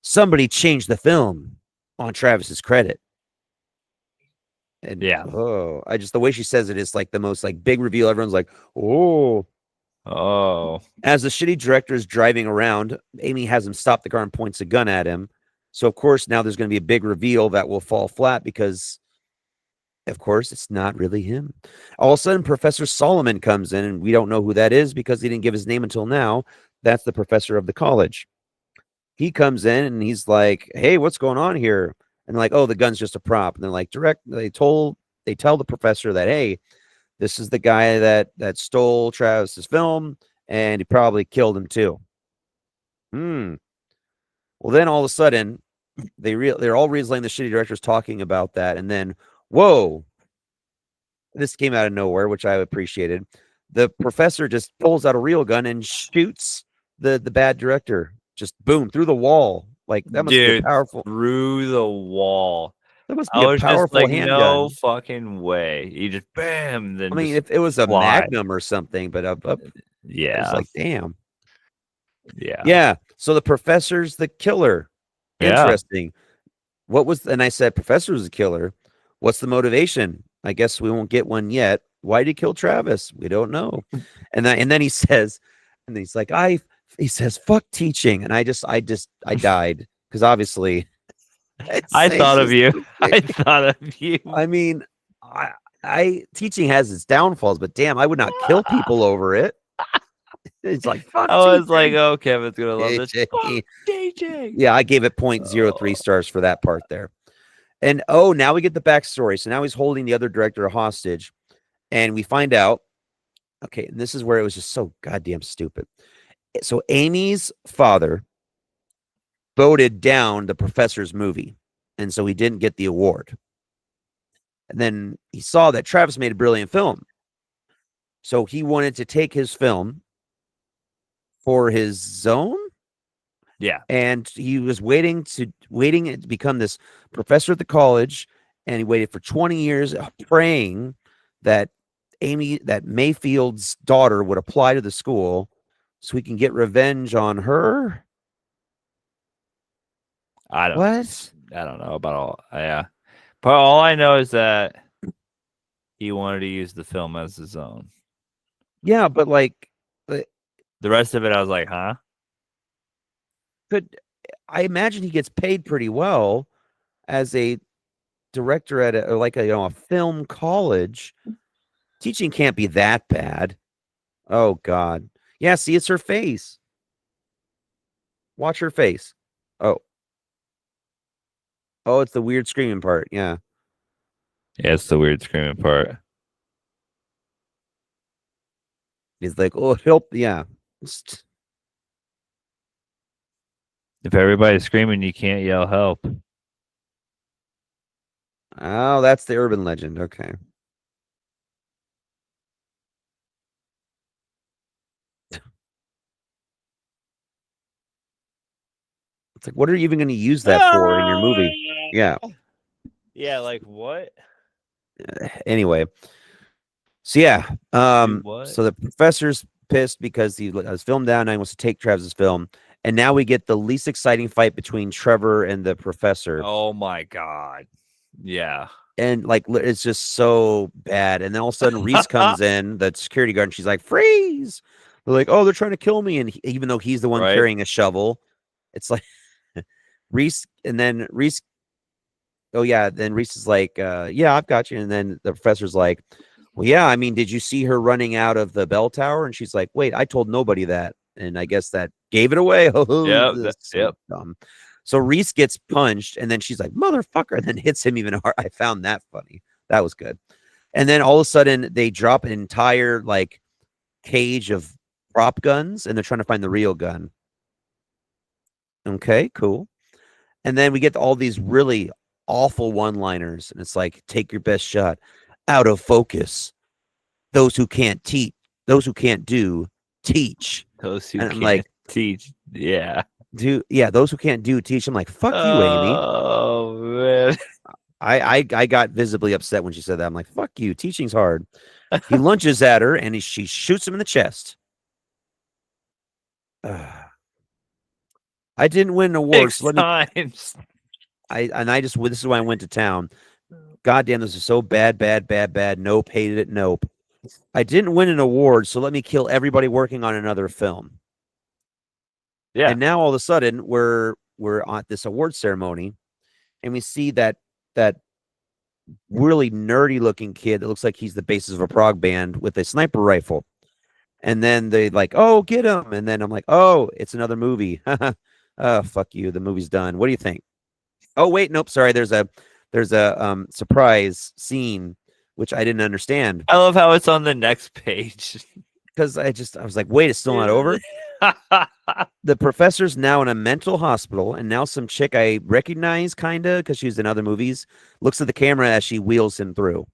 Somebody changed the film on Travis's credit. And yeah. The way she says it is like the most like big reveal. Everyone's like, oh. As the shitty director is driving around, Amy has him stop the car and points a gun at him. So of course now there's going to be a big reveal that will fall flat because of course it's not really him. All of a sudden Professor Solomon comes in, and we don't know who that is because he didn't give his name until now. That's the professor of the college. He comes in and he's like, "Hey, what's going on here?" And they're like, "Oh, the gun's just a prop." And they're like, they tell the professor that, "Hey, this is the guy that stole Travis's film, and he probably killed him too." Well, then all of a sudden, they're all realizing the shitty director's talking about that, and then whoa, this came out of nowhere, which I appreciated. The professor just pulls out a real gun and shoots the bad director, just boom, through the wall. Like that must be a powerful through the wall. That must be a powerful like, handgun. no fucking way. You just bam. Then I mean, if it was a Magnum or something, but yeah, it's like damn. Yeah. So the professor's the killer. Interesting. And I said, Professor was a killer. What's the motivation? I guess we won't get one yet. Why did he kill Travis? We don't know. And then he says, and he's like, he says, "Fuck teaching." And I died because obviously I thought of you. I thought of you. I mean, teaching has its downfalls, but damn, I would not kill people over it. It's like, fuck. I was like, oh, Kevin's gonna love this. Fuck teaching. Yeah, I gave it 0.03 stars for that part there. And now we get the backstory. So now he's holding the other director hostage, and we find out. Okay, and this is where it was just so goddamn stupid. So Amy's father voted down the professor's movie, and so he didn't get the award. And then he saw that Travis made a brilliant film, so he wanted to take his film for his zone. Yeah. And he was waiting to become this professor at the college, and he waited for 20 years praying that Mayfield's daughter would apply to the school so he can get revenge on her. I don't know about all. Yeah. But all I know is that he wanted to use the film as his own. Yeah, but like the rest of it, I was like, huh? I imagine he gets paid pretty well as a director at a film college. Teaching can't be that bad. Oh God. Yeah, see, it's her face. Watch her face. Oh. Oh, it's the weird screaming part. Yeah. Yeah, it's the weird screaming part. He's like, oh, help. Yeah. If everybody's screaming, you can't yell help. Oh, that's the urban legend. Okay. It's like, what are you even going to use that for in your movie? Yeah. Yeah, like what? Anyway, so yeah. Do what? So the professor's pissed because he let his film down and he wants to take Travis's film. And now we get the least exciting fight between Trevor and the professor. Oh my god. Yeah. And like it's just so bad. And then all of a sudden Reese comes in, the security guard, and she's like, freeze. They're like, oh, they're trying to kill me. And even though he's the one Right? carrying a shovel, it's like Reese, and then Reese, oh yeah, then Reese is like, yeah, I've got you. And then the professor's like, well, yeah, I mean, did you see her running out of the bell tower? And she's like, wait, I told nobody that. And I guess that gave it away. Oh, Yep. this is so Yep. dumb. So Reese gets punched, and then she's like, motherfucker, and then hits him even hard. I found that funny. That was good. And then all of a sudden they drop an entire like cage of prop guns, and they're trying to find the real gun. Okay, cool. And then we get all these really awful one-liners, and it's like, take your best shot. Out of focus. Those who can't teach, those who can't do, teach. Those who And I'm can't like, teach. Yeah. yeah, those who can't do, teach. I'm like, fuck you, Amy. Oh man. I got visibly upset when she said that. I'm like, fuck you, teaching's hard. He lunges at her and she shoots him in the chest. I didn't win an award, Six so let me. times. I just this is why I went to town. God damn, this is so bad, bad, bad, bad. Nope, hated it. Nope. I didn't win an award, so let me kill everybody working on another film. Yeah. And now all of a sudden we're at this award ceremony, and we see that really nerdy looking kid that looks like he's the basis of a prog band with a sniper rifle. And then they like, oh, get him. And then I'm like, oh, it's another movie. Oh, fuck you. The movie's done. What do you think? Oh, wait, nope. Sorry. There's a surprise scene which I didn't understand I love how it's on the next page. because I was like, wait, it's still not over. The professor's now in a mental hospital, and now some chick I recognize kinda because she's in other movies looks at the camera as she wheels him through.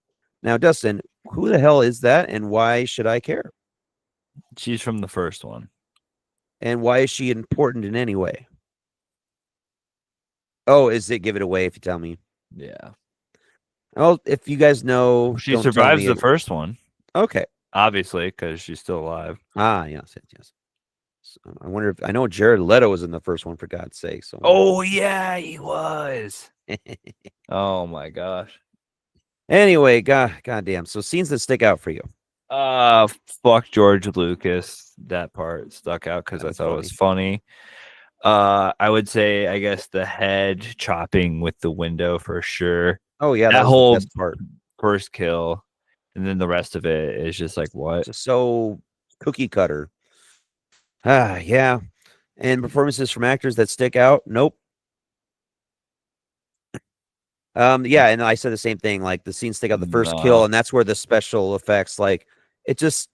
Now, Dustin, who the hell is that, and why should I care? She's from the first one. And why is she important in any way? Oh, is it give it away if you tell me? Yeah. Oh, if you guys know, She don't tell survives me. the first one, Okay. obviously, because she's still alive. Ah, yes, yes, yes. So, I wonder if I know Jared Leto was in the first one for God's sake. So Oh yeah, he was. Oh my gosh. anyway, goddamn. So scenes that stick out for you. Fuck George Lucas. That part stuck out because That I was thought it was funny. I would say, I guess, the head chopping with the window for sure. Oh yeah, that That was the whole best part. first kill, and then the rest of it is just like what? Just so cookie cutter. Ah, yeah. And performances from actors that stick out. Nope. Yeah, and I said the same thing. Like the scenes stick out the first kill, No. and that's where the special effects, like it just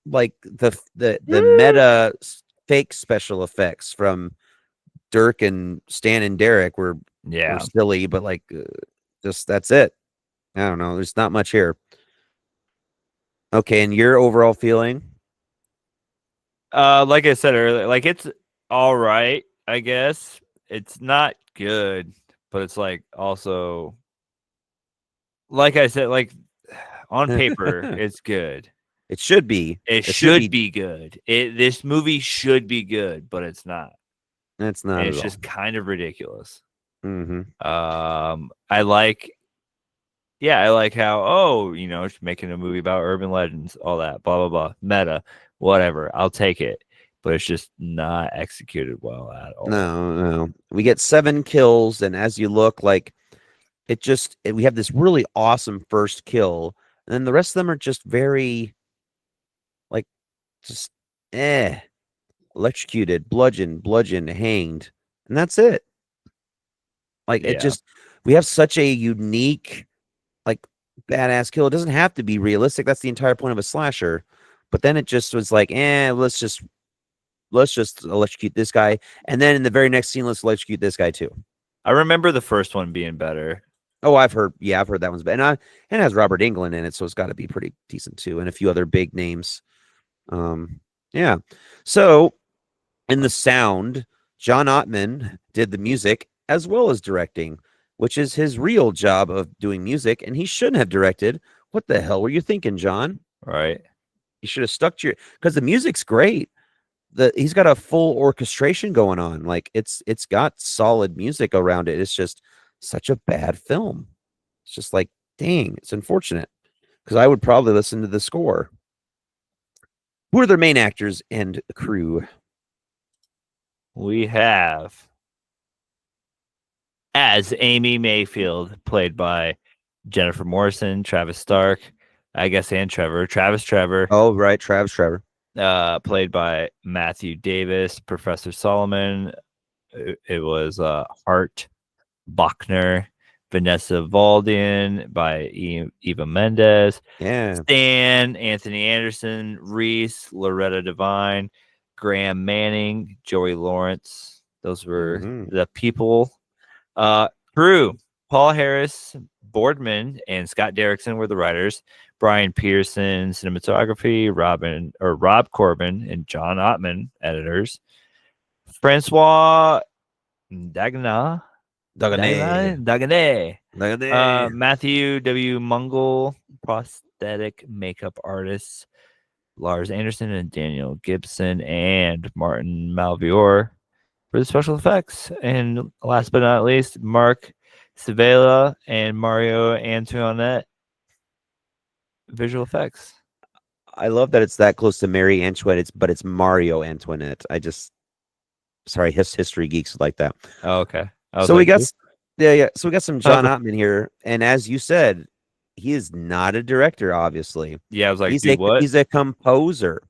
like the meta fake special effects from Dirk and Stan and Derek were Yeah. silly, but like just that's it. I don't know. There's not much here. Okay, and your overall feeling? Like I said earlier, like it's all right, I guess. It's not good, but it's like also like I said, like on paper, it's good. It should be. It It should should be. be good. This movie should be good, but it's not. That's And not it's at all. just kind of ridiculous. Mm-hmm. I like, yeah, I like how, oh, she's making a movie about urban legends, all that, blah blah blah, meta, whatever. I'll take it, but it's just not executed well at all. No. We get 7 kills, and as you look, like we have this really awesome first kill, and then the rest of them are just very like just electrocuted, bludgeoned, hanged, and that's it. Like it Yeah. just we have such a unique, like badass kill. It doesn't have to be realistic. That's the entire point of a slasher. But then it just was like, let's just electrocute this guy, and then in the very next scene, let's electrocute this guy too. I remember the first one being better. Oh, I've heard that one's bad, and it has Robert Englund in it, so it's got to be pretty decent too, and a few other big names. Yeah. So in the sound, John Ottman did the music as well as directing, which is his real job of doing music, and he shouldn't have directed. What the hell were you thinking, John? Right. You should have stuck to your because the music's great. He's got a full orchestration going on. Like it's got solid music around it. It's just such a bad film. It's just like, dang, it's unfortunate because I would probably listen to the score. Who are their main actors and crew? We have as Amy Mayfield, played by Jennifer Morrison, Travis Stark, I guess, and Travis Trevor, Oh, right, Travis Trevor. played by Matthew Davis, Professor Solomon. It was Hart Bachner, Vanessa Valdian by Eva Mendes, Yeah. Stan, Anthony Anderson, Reese, Loretta Devine, Graham Manning, Joey Lawrence. Those were the people. Crew: Paul Harris, Boardman, and Scott Derrickson were the writers. Brian Pearson, cinematography. Rob Corbin and John Ottman, editors. Francois Dagna, Dugganay. Dagane. Dugganay. Matthew W. Mungle, prosthetic makeup artists. Lars Anderson and Daniel Gibson and Martin Malvior for the special effects. And last but not least, Mark Savela and Mario Antoinette, visual effects. I love that it's that close to Mary Antoinette, but it's Mario Antoinette. Sorry, history geeks like that. Oh, okay. So we got, "Ooh." yeah. So we got some John Ottman here, and as you said, he is not a director. Obviously, Yeah, I was like, he's dude, what? he's a composer.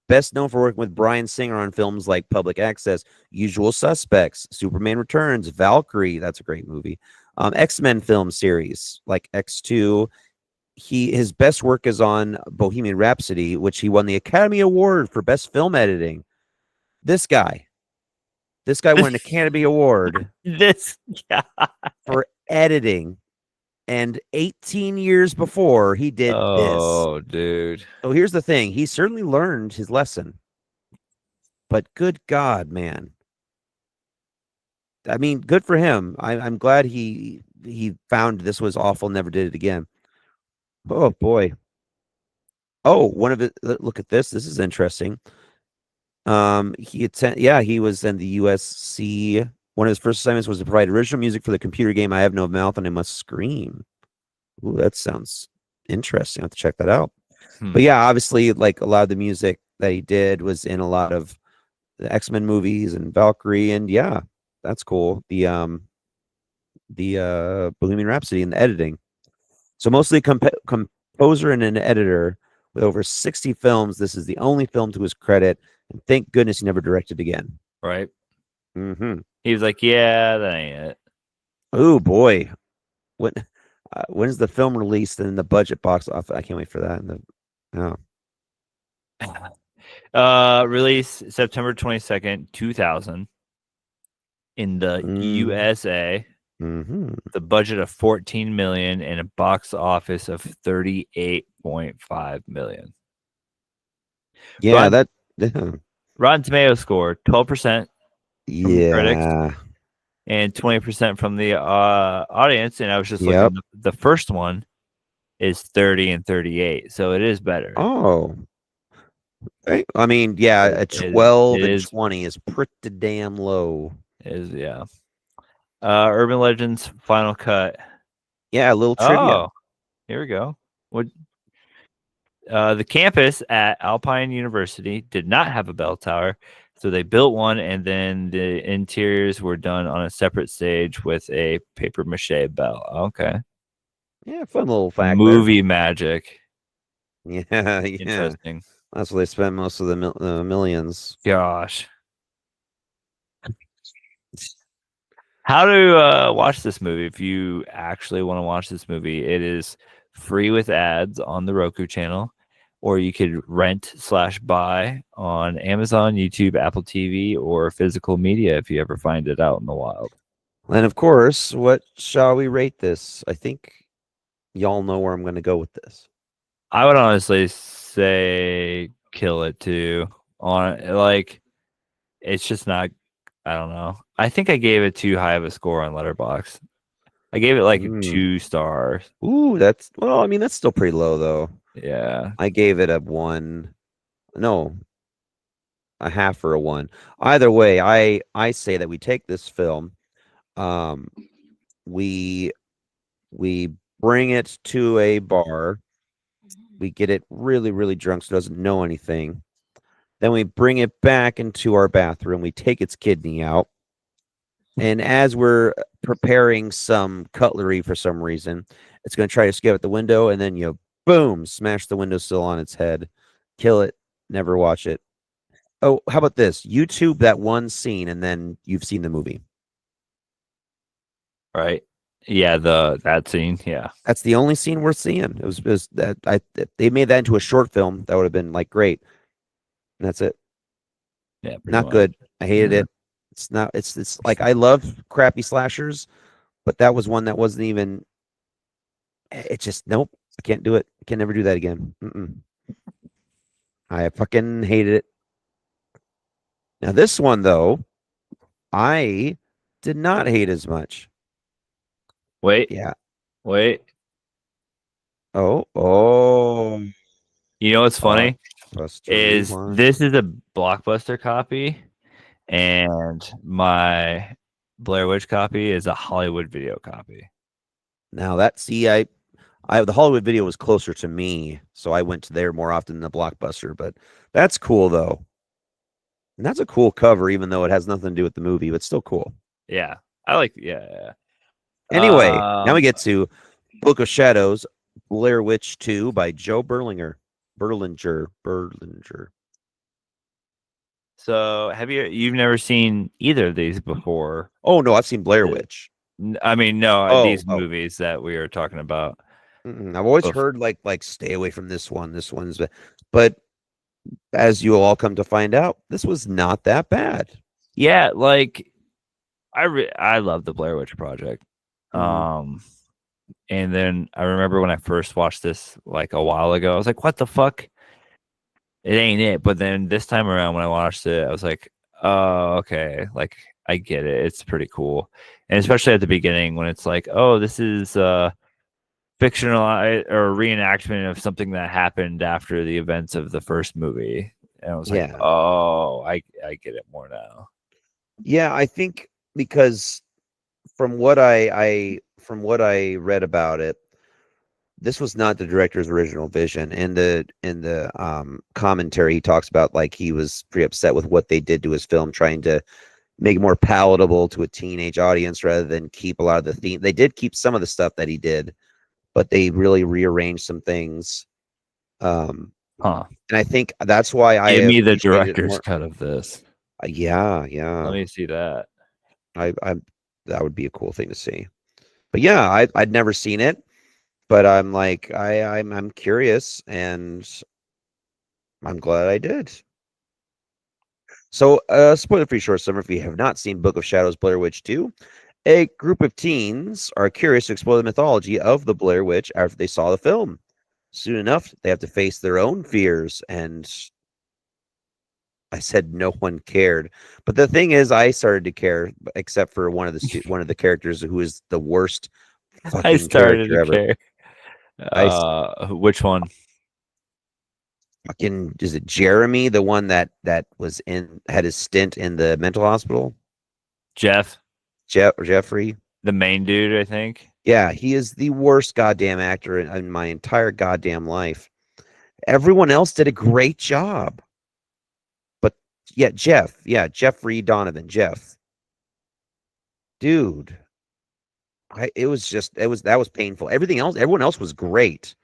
Best known for working with Bryan Singer on films like Public Access, Usual Suspects, Superman Returns, Valkyrie. That's a great movie. X-Men film series like X2. His best work is on Bohemian Rhapsody, which he won the Academy Award for Best Film Editing. This guy, won an Academy Award This guy. for editing, and 18 years before he did this. Oh, dude. So here's the thing: he certainly learned his lesson, but good God, man. I mean, good for him. I'm glad he found this was awful, never did it again. Oh boy. Oh, one of it. Look at this. This is interesting. He was in the USC. One of his first assignments was to provide original music for the computer game I Have No Mouth and I Must Scream. Ooh, that sounds interesting. I have to check that out. But yeah, obviously, like a lot of the music that he did was in a lot of the X-Men movies and Valkyrie, and yeah, that's cool. The Bohemian Rhapsody and the editing. So mostly composer and an editor with over 60 films. This is the only film to his credit, and thank goodness he never directed again. Right. Mm-hmm. He was like, yeah, that ain't it. Oh boy, when's the film released and the budget box off? I can't wait for that. Release September 22nd, 2000 in the USA. Mm-hmm. The budget of 14 million and a box office of 38.5 million. Yeah, Rotten Tomato score 12% from the critics yeah. and 20% from the audience. And I was just looking, the first one is 30 and 38, so it is better. Oh, I mean, yeah, a 12 and 20 is pretty damn low. Yeah. Urban Legends Final Cut. Yeah, a little trivia. Oh, here we go. The campus at Alpine University did not have a bell tower, so they built one, and then the interiors were done on a separate stage with a paper mache bell. Okay. Yeah, fun little fact. Movie magic. Yeah. Interesting. That's where they spend most of the millions. Gosh. How to watch this movie if you actually want to watch this movie? It is free with ads on the Roku channel, or you could rent/buy on Amazon, YouTube, Apple TV, or physical media if you ever find it out in the wild. And of course, what shall we rate this? I think y'all know where I'm going to go with this. I would honestly say kill it too. On like, it's just not. I don't know. I think I gave it too high of a score on Letterbox. I gave it like Mm. 2 stars. Ooh, that's well. I mean, that's still pretty low though. Yeah. I gave it a one. No, a half or a one. Either way, I say that we take this film, um, we we bring it to a bar, we get it really really drunk so it doesn't know anything. Then we bring it back into our bathroom. We take its kidney out, and as we're preparing some cutlery for some reason, it's going to try to escape out the window, and then you boom, smash the windowsill on its head, kill it, never watch it. Oh, how about this? YouTube that one scene, and then you've seen the movie. Right. Yeah. That scene. Yeah. That's the only scene worth seeing. It was that I if they made that into a short film. That would have been like great. And that's it. Yeah. Pretty Not much. good. I hated Yeah. it. It's not. It's like I love crappy slashers, but that was one that wasn't even. It just nope. I can't do it. I can never do that again. Mm-mm. I fucking hated it. Now this one though, I did not hate as much. Wait. Yeah. Wait. Oh. You know what's funny Buster is Rewind. this is a Blockbuster copy, and my Blair Witch copy is a Hollywood video copy. Now that see, I the Hollywood Video was closer to me, so I went to there more often than the Blockbuster. But that's cool though, and that's a cool cover, even though it has nothing to do with the movie, but still cool. Yeah. I like. Yeah. Anyway, now we Um. get to Book of Shadows, Blair Witch 2 by Joe Berlinger. So you've never seen either of these before? Oh no, I've seen Blair The- Witch. I mean, no, Oh, these oh, movies that we are talking about. I've always Bef- heard like stay away from this one. This one's, but as you all come to find out, this was not that bad. Yeah, like I love the Blair Witch Project. Mhm. Um, and then I remember when I first watched this like a while ago, I was like, "What the fuck? It ain't it." But then this time around, when I watched it, I was like, "Oh, okay. Like I get it. It's pretty cool." And especially at the beginning when it's like, "Oh, this is fictional or reenactment of something that happened after the events of the first movie." And I was like, Yeah. "Oh, I get it more now." Yeah, I think because from what I read about it, this was not the director's original vision. In the commentary, he talks about like he was pretty upset with what they did to his film, trying to make it more palatable to a teenage audience rather than keep a lot of the theme. They did keep some of the stuff that he did, but they really rearranged some things. Um, Huh. and I think that's why I Give me the appreciated it director's more. cut of this. Yeah, Let yeah. me see that. I that would be a cool thing to see. But yeah, I'd never seen it, but I'm like I'm curious, and I'm glad I did. So, spoiler free short summary: if you have not seen Book of Shadows, Blair Witch 2, a group of teens are curious to explore the mythology of the Blair Witch after they saw the film. Soon enough, they have to face their own fears, and I said no one cared. But the thing is, I started to care, except for one of the characters who is the worst I fucking started character to ever. care. I Which one? fucking is it Jeremy, the one that was in had his stint in the mental hospital? Jeff, Jeffrey. the main dude, I think. Yeah, he is the worst goddamn actor in my entire goddamn life. Everyone else did a great job. But yeah, Jeffrey Donovan, Jeff. Dude, it was just that was painful. Everyone else was great.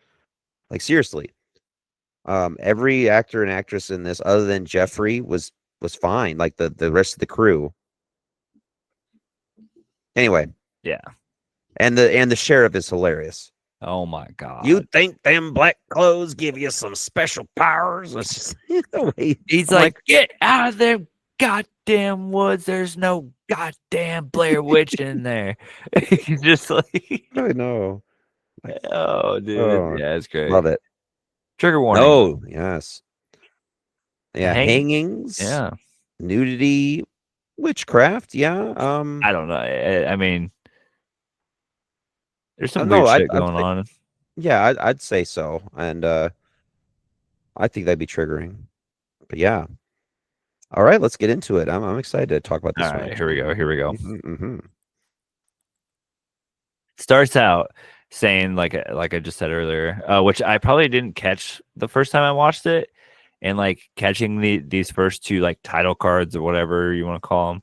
Like seriously. Every actor and actress in this other than Jeffrey was fine. Like the rest of the crew. Anyway, Yeah. and the sheriff is hilarious. Oh my god. You think them black clothes give you some special powers? It's just the way He's I'm like, get out of there, goddamn woods. There's no goddamn Blair Witch in there. He's just like, I know. Like, oh, dude. oh, Yeah, it's great. love it. Trigger warning. Oh, yes. Yeah, Hang. hangings, Yeah. nudity, witchcraft. Yeah. I don't know. I mean, there's some No, weird shit going on. yeah, I'd say so, and I think that'd be triggering. But yeah. All right, let's get into it. I'm excited to talk about this All one. right, here we go. Here we go. Mm-hmm. Starts out saying like I just said earlier, which I probably didn't catch the first time I watched it, and like catching these first two like title cards or whatever you want to call them.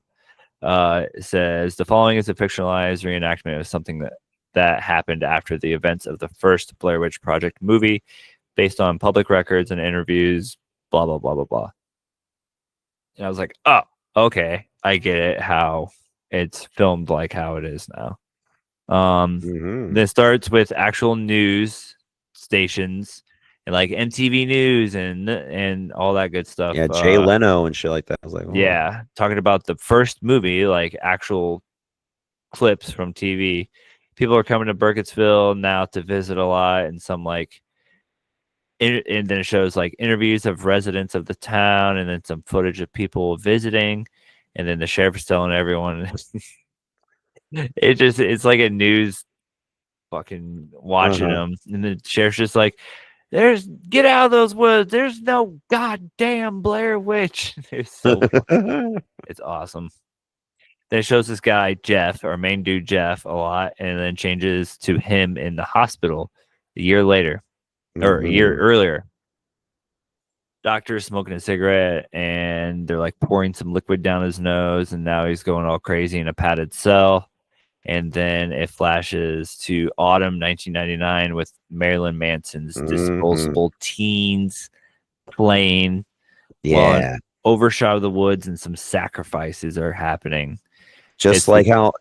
It says the following is a fictionalized reenactment of something that happened after the events of the first Blair Witch Project movie, based on public records and interviews. Blah blah blah blah blah. And I was like, oh, okay, I get it. How it's filmed like how it is now. This starts with actual news stations and like MTV News and all that good stuff. Yeah, Jay Leno and shit like that. I was like, oh. Yeah, talking about the first movie, like actual clips from TV. People are coming to Burkittsville now to visit a lot, and some like, and then it shows like interviews of residents of the town, and then some footage of people visiting, and then the sheriff is telling everyone. It's like a news fucking watching them, and the sheriff's just like, get out of those woods, there's no goddamn Blair Witch. It's so it's awesome. Then it shows this guy Jeff, our main dude Jeff, a lot, and then changes to him in the hospital a year later or a year earlier. Doctor is smoking a cigarette, and they're like pouring some liquid down his nose, and now he's going all crazy in a padded cell. And then it flashes to autumn 1999 with Marilyn Manson's Disposable Teens playing. Yeah. Overshot of the woods and some sacrifices are happening. Just like oh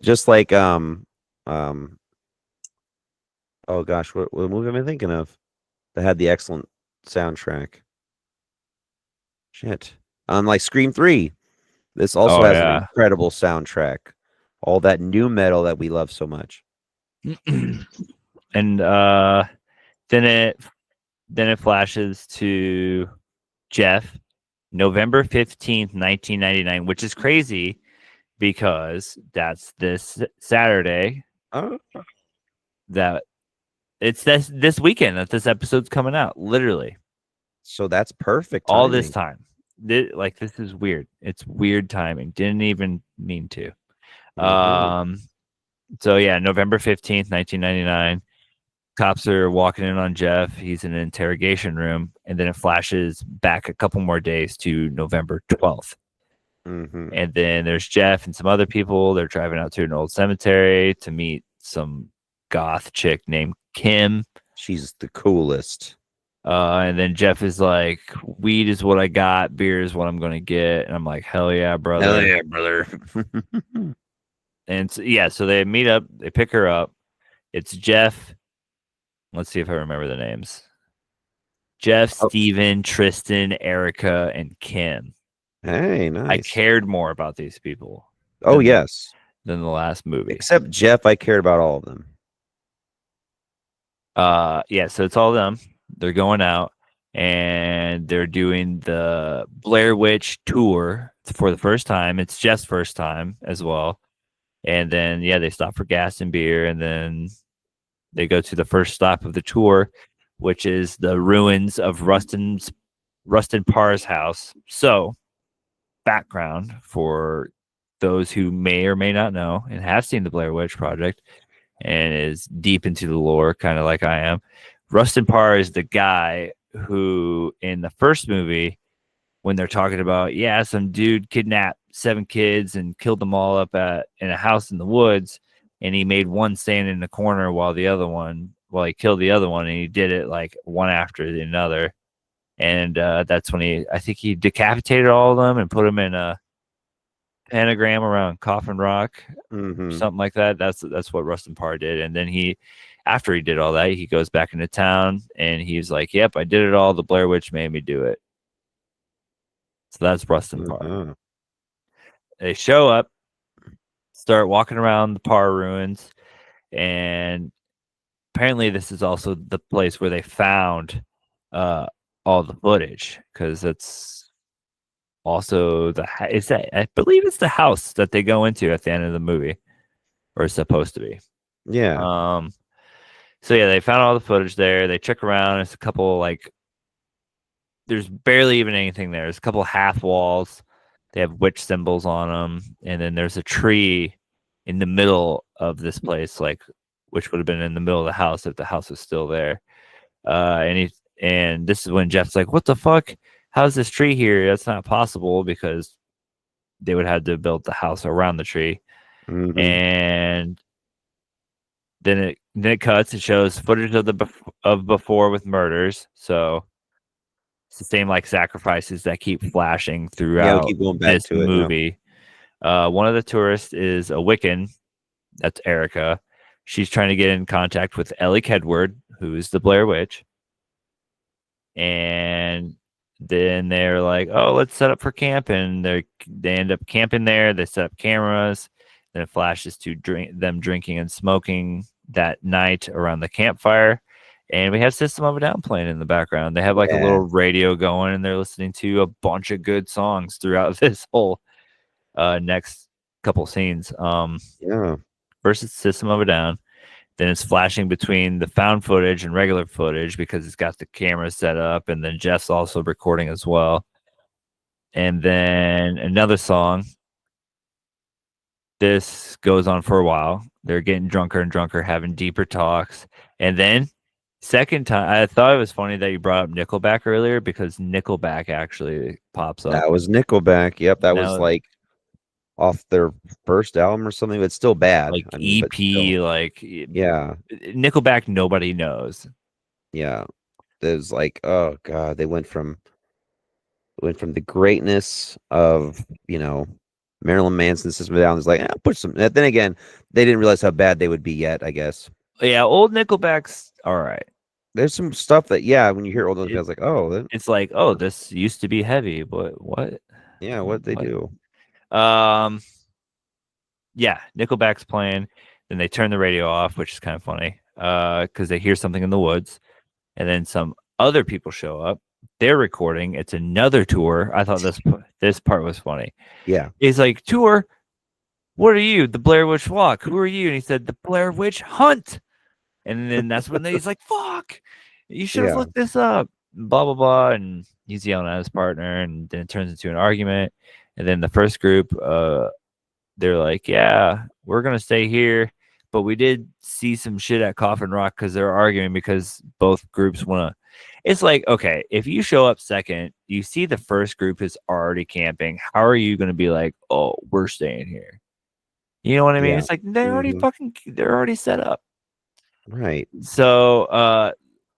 gosh, what movie am I thinking of that had the excellent soundtrack? Shit. Unlike Scream 3, this also has an incredible soundtrack. All that new metal that we love so much. And then it flashes to Jeff, November 15th, 1999, which is crazy because that's this Saturday. That it's this weekend that this episode's coming out, literally. So that's perfect timing. All this time. This is weird. It's weird timing. Didn't even mean to. So yeah, November 15th, 1999. Cops are walking in on Jeff. He's in an interrogation room, and then it flashes back a couple more days to November 12th. And then there's Jeff and some other people. They're driving out to an old cemetery to meet some goth chick named Kim. She's the coolest. And then Jeff is like, weed is what I got, beer is what I'm gonna get. And I'm like, hell yeah, brother. Hell yeah, brother. And so, yeah, so they meet up, they pick her up. It's Jeff. Let's see if I remember the names. Jeff, Steven, Tristan, Erica, and Kim. Hey, nice. I cared more about these people. Yes. Than the last movie. Except Jeff, I cared about all of them. Yeah, so it's all of them. They're going out and they're doing the Blair Witch tour for the first time. It's Jeff's first time as well. And then, yeah, they stop for gas and beer, and then they go to the first stop of the tour, which is the ruins of Rustin Parr's house. So, background for those who may or may not know and have seen the Blair Witch Project and is deep into the lore, kind of like I am. Rustin Parr is the guy who, in the first movie, when they're talking about, some dude kidnapped 7 kids and killed them all up in a house in the woods, and he made one stand in the corner while he killed the other one, and he did it like one after another. And that's when I think he decapitated all of them and put them in pentagram around Coffin Rock, Mm-hmm. something like that. That's what Rustin Parr did. And then after he did all that, he goes back into town and he's like, "Yep, I did it all. The Blair Witch made me do it." So that's Rustin Parr. Uh-huh. They show up, start walking around the Parr ruins, and apparently this is also the place where they found uh, all the footage because it's also is that I believe it's the house that they go into at the end of the movie, or it's supposed to be. Yeah. Um, so yeah, they found all the footage there. They check around. It's a couple like there's barely even anything there. There's a couple half walls. They have witch symbols on them, and then there's a tree in the middle of this place, like which would have been in the middle of the house if the house was still there. And this is when Jeff's like, "What the fuck? How's this tree here? That's not possible because they would have to build the house around the tree." Mm-hmm. And then it cuts. It shows footage of of before with murders. So it's the same like sacrifices that keep flashing Yeah, we throughout keep going back this to it. Yeah. movie. One of the tourists is a Wiccan. That's Erica. She's trying to get in contact with Ellie Kedward, who is the Blair Witch. And then they're like, "Oh, let's set up for camping." They end up camping there. They set up cameras. Then it flashes to them drinking and smoking that night around the campfire. And we have System of a Down playing in the background. They have like a Yeah. little radio going, and they're listening to a bunch of good songs throughout this whole next couple scenes. Yeah. First it's System of a Down. Then it's flashing between the found footage and regular footage because it's got the camera set up, and then Jeff's also recording as well. And then another song. This goes on for a while. They're getting drunker and drunker, having deeper talks. And then second time, I thought it was funny that you brought up Nickelback earlier because Nickelback actually pops up. That was Nickelback. Yep, that was Now, like off their first album or something, but still bad. like I mean, but still. EP, like Yeah. Nickelback, nobody knows. Yeah. There's like, oh God, they went from the greatness of, Marilyn Manson, System of a Down. Is like, put some. Then again, they didn't realize how bad they would be yet, I guess. Yeah, old Nickelback's all right. There's some stuff that, yeah, when you hear old Nickelback, It, it's like, oh, it's like, oh, this used to be heavy, but what? yeah, what they What? do? Um, yeah, Nickelback's playing. Then they turn the radio off, which is kind of funny, because they hear something in the woods, and then some other people show up. They're recording. It's another tour. I thought this part was funny. Yeah. He's like, "Tour, what are you? The Blair Witch Walk. Who are you?" And he said, "The Blair Witch Hunt." And then that's when he's like, "Fuck, you should have Yeah. looked this up." Blah blah blah, and he's yelling at his partner, and then it turns into an argument. And then the first group, they're like, "Yeah, we're gonna stay here, but we did see some shit at Coffin Rock because they're arguing because both groups want to." It's like, okay, if you show up second, you see the first group is already camping. How are you gonna be like, "Oh, we're staying here"? You know what I mean? Yeah. It's like Hmm. they're already set up. Right. So,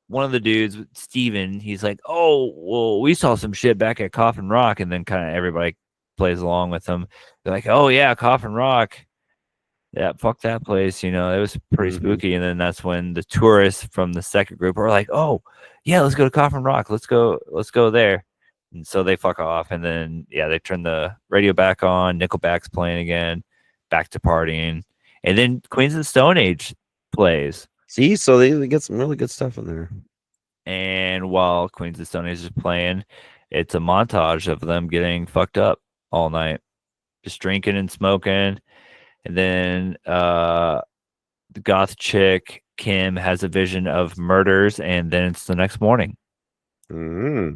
one of the dudes, Steven, he's like, "Oh, well, we saw some shit back at Coffin Rock," and then kind of everybody plays along with him. They're like, "Oh yeah, Coffin Rock. Yeah, fuck that place. You know, it was pretty Hmm. spooky." And then that's when the tourists from the second group are like, "Oh, yeah, let's go to Coffin Rock. Let's go there." And so they fuck off, and then yeah, they turn the radio back on. Nickelback's playing again, back to partying, and then Queens of the Stone Age plays. See, so they get some really good stuff in there. And while Queens of the Stone Age is playing, it's a montage of them getting fucked up all night, just drinking and smoking. And then the goth chick Kim has a vision of murders, and then it's the next morning. Hmm.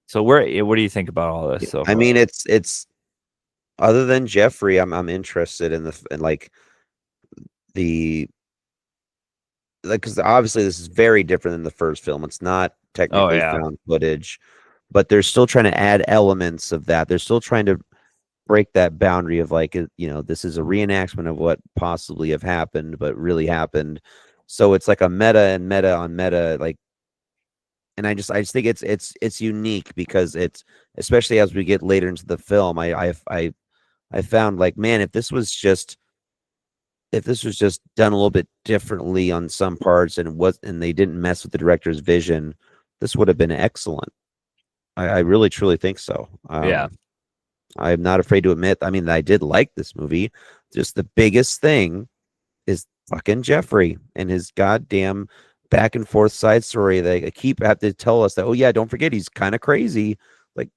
So what do you think about all this Yeah. so I far? mean, it's other than Jeffrey, I'm interested in like the like because obviously this is very different than the first film. It's not Oh technically yeah, found footage, but they're still trying to add elements of that. They're still trying to break that boundary of like this is a reenactment of what possibly have happened, but really happened. So it's like a meta and meta on meta, like, and I just think it's unique because it's especially as we get later into the film. I I found like, man, if this was just done a little bit differently on some parts and they didn't mess with the director's vision, this would have been excellent. I really truly think so. Yeah. I'm not afraid to admit. I mean, I did like this movie. Just the biggest thing is fucking Jeffrey and his goddamn back and forth side story. They have to tell us that, oh yeah, don't forget he's kind of crazy. Like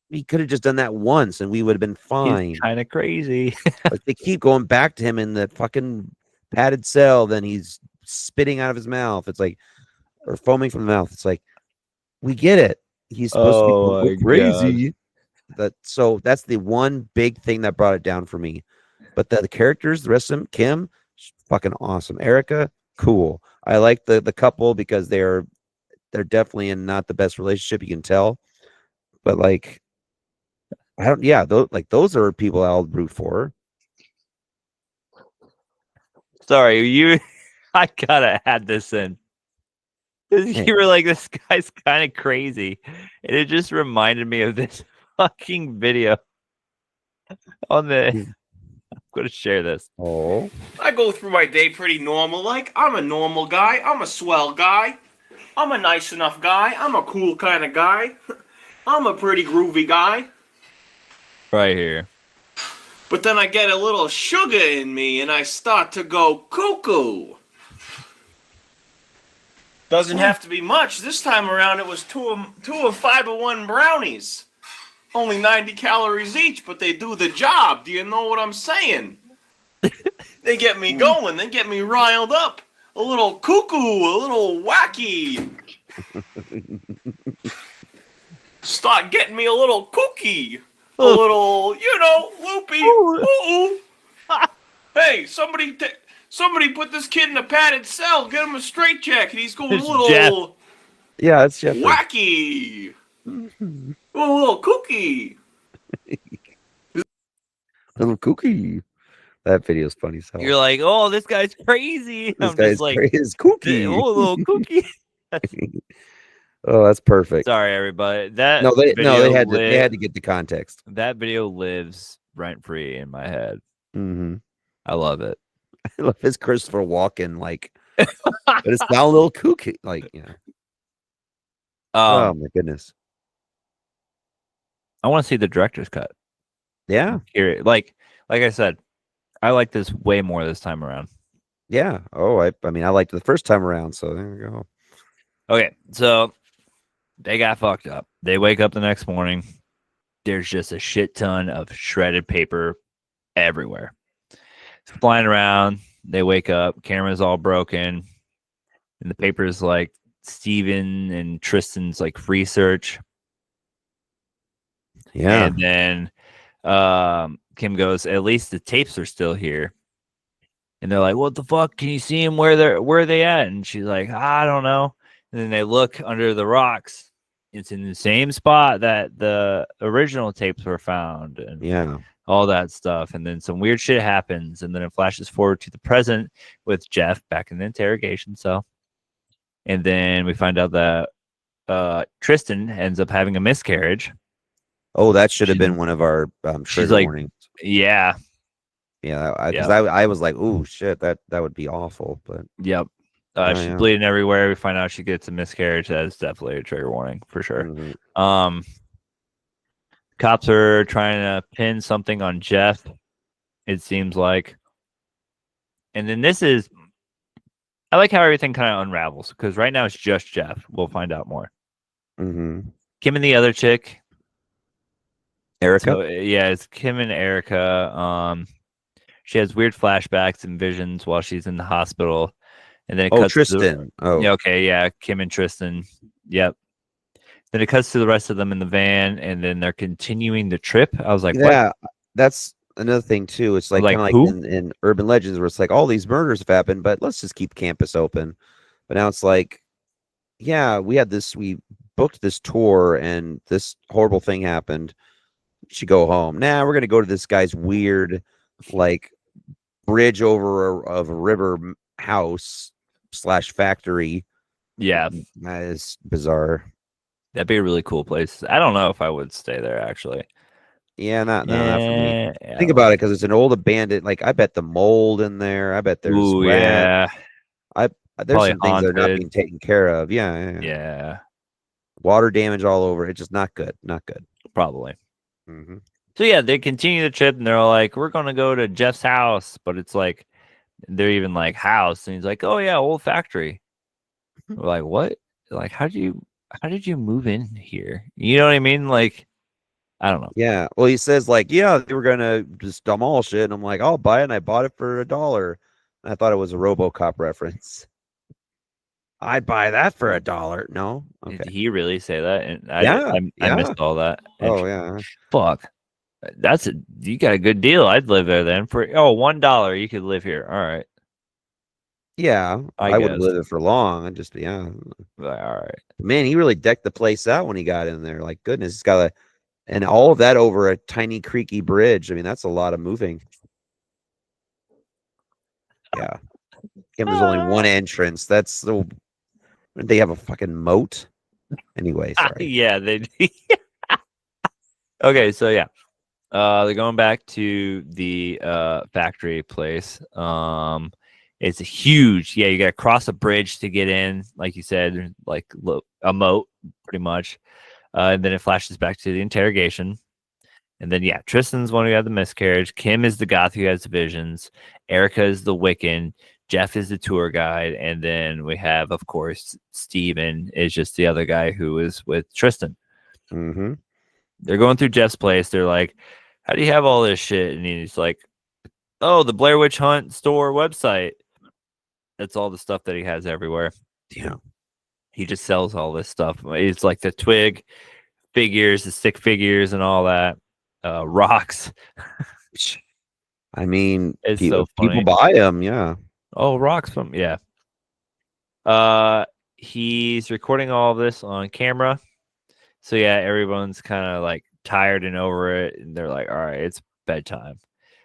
he could have just done that once and we would have been He's fine. kind of crazy. Like they keep going back to him in the fucking padded cell, then he's spitting out of his mouth. It's like, or foaming from the mouth. It's like, we get it. He's supposed to be a Oh little my crazy. So that's the one big thing that brought it down for me. But the characters, the rest of them, Kim, fucking awesome. Erica, cool. I like the couple because they're definitely in not the best relationship, you can tell. But like, I don't. Yeah, those are people I'll root for. Sorry, you. I gotta add this in. You were like, this guy's kind of crazy, and it just reminded me of this fucking video on the. I'm gonna share this. Oh, I go through my day pretty normal. Like, I'm a normal guy. I'm a swell guy. I'm a nice enough guy. I'm a cool kind of guy. I'm a pretty groovy guy. Right here. But then I get a little sugar in me and I start to go cuckoo. Doesn't have to be much. This time around it was two of Fiber One brownies. Only 90 calories each, but they do the job. Do you know what I'm saying? They get me going. They get me riled up. A little cuckoo, a little wacky. Start getting me a little kooky. A little, loopy. Ooh. Hey, somebody put this kid in a padded cell. Get him a straitjacket. He's going It's a little Jeff. yeah, it's Jeffrey. wacky. A little kooky. Little kooky. That video's funny as hell. You're like, oh, this guy's crazy. This I'm guy's just like, crazy. It's kooky. oh, a little cookie. Oh, that's perfect. Sorry, everybody. That they had video to get the context. That video lives rent free in my head. Mm-hmm. I love it. I love his Christopher Walken, like, but it's now a little kooky, like, yeah. Oh my goodness. I want to see the director's cut. Yeah. Here, like I said, I like this way more this time around. Yeah. Oh, I mean, I liked it the first time around, so there we go. Okay, so they got fucked up. They wake up the next morning. There's just a shit ton of shredded paper everywhere. It's flying around. They wake up. Camera's all broken. And the paper's like Steven and Tristan's like research. Yeah. And then Kim goes, at least the tapes are still here. And they're like, what the fuck? Can you see them? Where are they at? And she's like, I don't know. And then they look under the rocks. It's in the same spot that the original tapes were found. And yeah. All that stuff. And then some weird shit happens. And then it flashes forward to the present with Jeff back in the interrogation cell. And then we find out that Tristan ends up having a miscarriage. Oh, that should have been one of our trigger like, warnings. Yeah. Yeah. Because I was like, oh, shit, that would be awful. But yep. She's bleeding everywhere. We find out she gets a miscarriage. That is definitely a trigger warning for sure. Mm-hmm. Cops are trying to pin something on Jeff, it seems like. And then I like how everything kind of unravels because right now it's just Jeff. We'll find out more. Mm-hmm. Kim and the other chick. Erica? So, yeah, it's Kim and Erica. She has weird flashbacks and visions while she's in the hospital. And then it cuts Tristan. Yeah, okay, yeah, Kim and Tristan. Yep. Then it cuts to the rest of them in the van, and then they're continuing the trip. I was like, yeah, what? That's another thing too. It's like kind of like in urban legends where it's like all these murders have happened, but let's just keep campus open. But now it's like, yeah, we booked this tour and this horrible thing happened. We should go home. Nah, we're gonna go to this guy's weird, like, bridge over a river house / factory. Yeah, that is bizarre. That'd be a really cool place. I don't know if I would stay there actually. Yeah, not for me. Yeah, Think about it, because it's an old abandoned. Like, I bet the mold in there. I bet there's Ooh, rats. yeah, There's probably some things that are not haunted. being taken care of. Yeah. Yeah, Water damage all over. It's just not good. Not good. probably. Hmm. So yeah, they continue the trip, and they're all like, "We're gonna go to Jeff's house," but it's like they're even like house, and he's like, "Oh yeah, old factory." We're like, "What? Like, how did you move in here?" You know what I mean? Like, I don't know. Yeah. Well, he says like, yeah, they were gonna just demolish it, and I'm like, I'll buy it, and I bought it for $1. And I thought it was a RoboCop reference. I'd buy that for $1. No. Did Okay. he really say that? And Yeah. I Yeah. missed all that. Oh yeah. Fuck. You got a good deal. I'd live there then for $1 you could live here. All right. Yeah. I I wouldn't guess. live it for long. I just yeah. Like, all right. Man, he really decked the place out when he got in there. Like goodness, he's got and all of that over a tiny creaky bridge. I mean, that's a lot of moving. Yeah. And there's only one entrance. That's so they have a fucking moat. Anyway, sorry. Yeah, they Okay, so yeah. They're going back to the factory place. It's huge. Yeah, you got to cross a bridge to get in, like you said, like a moat, pretty much. And then it flashes back to the interrogation. And then yeah, Tristan's one who had the miscarriage. Kim is the goth who has visions. Erica is the Wiccan. Jeff is the tour guide, and then we have, of course, Steven is just the other guy who is with Tristan. Mm-hmm. They're going through Jeff's place. They're like, "How do you have all this shit?" And he's like, "Oh, the Blair Witch Hunt store website." That's all the stuff that he has everywhere. Yeah. He just sells all this stuff. It's like the twig figures, the stick figures, and all that. Rocks. I mean, It's people, so funny. people buy them. Yeah. Oh, rocks from yeah. He's recording all of this on camera. So yeah, everyone's kind of like tired and over it, and they're like, "All right, it's bedtime."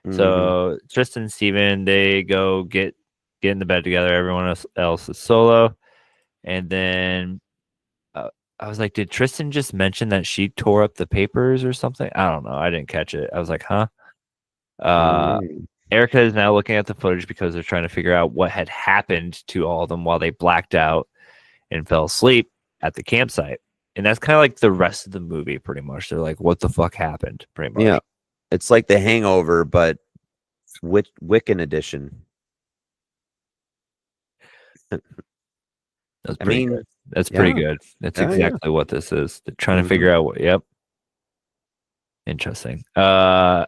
Mhm. So Tristan and Steven, they go get in the bed together. Everyone else is solo, and then I was like, "Did Tristan just mention that she tore up the papers or something?" I don't know. I didn't catch it. I was like, "Huh?" Mm. Erica is now looking at the footage because they're trying to figure out what had happened to all of them while they blacked out and fell asleep at the campsite. And that's kind of like the rest of the movie, pretty much. They're like, what the fuck happened? Pretty much. Yeah. It's like The Hangover, but Wiccan edition. That's I pretty mean, good. That's pretty yeah. good. That's Yeah, yeah. exactly what this is. They're trying to Mhm. figure out what, yep. Interesting. So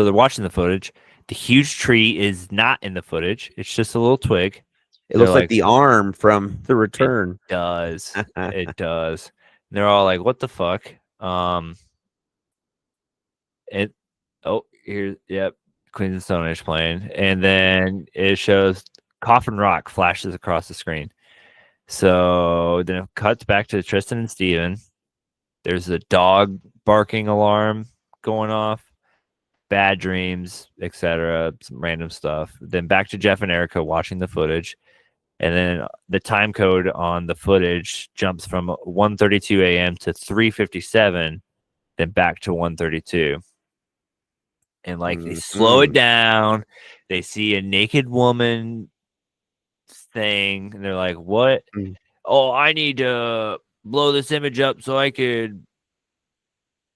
they're watching the footage. The huge tree is not in the footage. It's just a little twig. It looks like the arm from The Return. Does. It does. And they're all like, what the fuck? Here's yep, Queens of Stone Age playing. And then it shows Coffin Rock flashes across the screen. So then it cuts back to Tristan and Steven. There's a dog barking alarm going off, bad dreams, etc. Some random stuff. Then back to Jeff and Erica watching the footage. And then the time code on the footage jumps from 1:32 a.m. to 3:57, then back to 1:32. And like they slow it down. They see a naked woman thing, and they're like, "What? Mm. Oh, I need to blow this image up so I could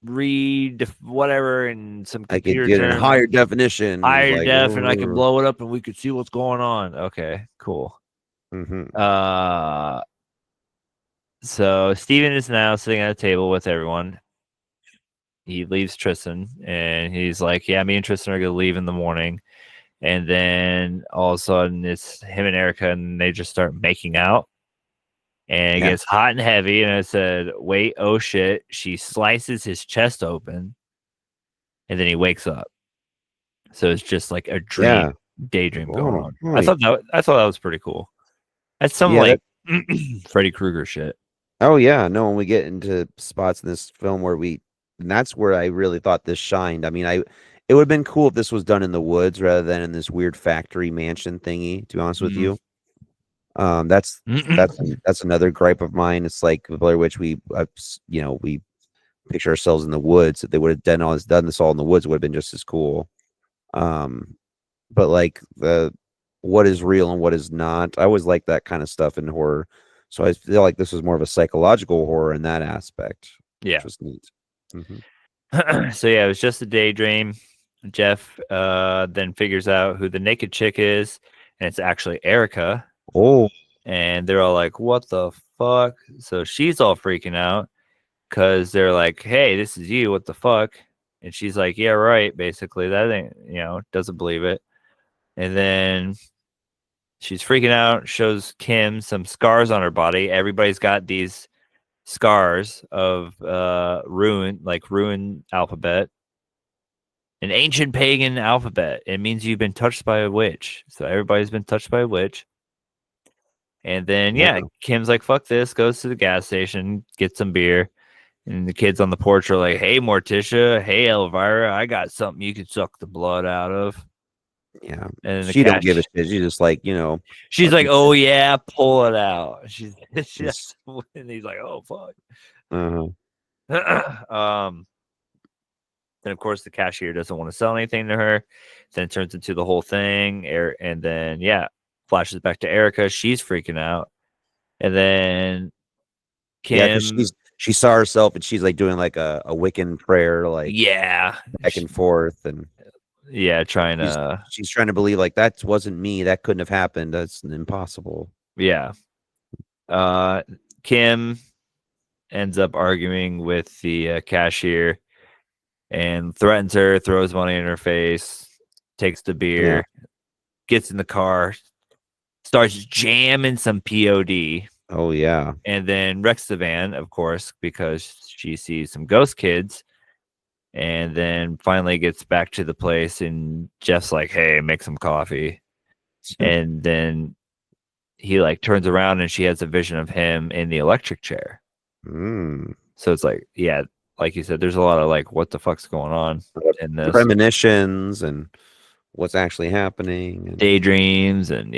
read whatever in some I could computer get in terms, higher definition. higher Like, def, and I can "Ooh." blow it up, and we could see what's going on." Okay, cool. Mhm. So Steven is now sitting at a table with everyone. He leaves Tristan, and he's like, "Yeah, me and Tristan are gonna leave in the morning." And then all of a sudden, it's him and Erica, and they just start making out. And it Yeah. gets hot and heavy. And I said, "Wait, oh shit!" She slices his chest open, and then he wakes up. So it's just like a dream, Yeah. daydream going on. Oh, I thought that was pretty cool. That's some Yeah, like Freddy Krueger shit. Oh yeah, no, when we get into spots in this film where and that's where I really thought this shined. I mean, it would have been cool if this was done in the woods rather than in this weird factory mansion thingy, to be honest with you. That's another gripe of mine. It's like Blair Witch, we picture ourselves in the woods. If they would have done this all in the woods, it would have been just as cool. But like what is real and what is not, I always like that kind of stuff in horror. So I feel like this was more of a psychological horror in that aspect. Yeah. Which was neat. So yeah, it was just a daydream. Jeff then figures out who the naked chick is, and it's actually Erica. Oh, And they're all like, "What the fuck?" So she's all freaking out because they're like, "Hey, this is you. What the fuck?" And she's like, "Yeah, right." Basically, that ain't, doesn't believe it. And then she's freaking out. Shows Kim some scars on her body. Everybody's got these scars of rune alphabet. An ancient pagan alphabet. It means you've been touched by a witch. So everybody's been touched by a witch. And then, Kim's like, fuck this, goes to the gas station, gets some beer. And the kids on the porch are like, hey, Morticia, hey, Elvira, I got something you can suck the blood out of. Yeah. And she don't give a shit. She's just like, she's like, oh, yeah, pull it out. She's just, and he's like, oh, fuck. Then, of course, the cashier doesn't want to sell anything to her. Then it turns into the whole thing. And then, flashes back to Erica. She's freaking out. And then Kim. Yeah, she saw herself and she's like doing like a Wiccan prayer, like back and forth. And trying to. She's trying to believe like that wasn't me. That couldn't have happened. That's impossible. Yeah. Kim ends up arguing with the cashier. And threatens her, throws money in her face, takes the beer, gets in the car, starts jamming some POD. Oh, yeah. And then wrecks the van, of course, because she sees some ghost kids. And then finally gets back to the place, and Jeff's like, hey, make some coffee. And then he like turns around and she has a vision of him in the electric chair. So it's like, like you said, there's a lot of like, what the fuck's going on in this? Premonitions and what's actually happening. And daydreams and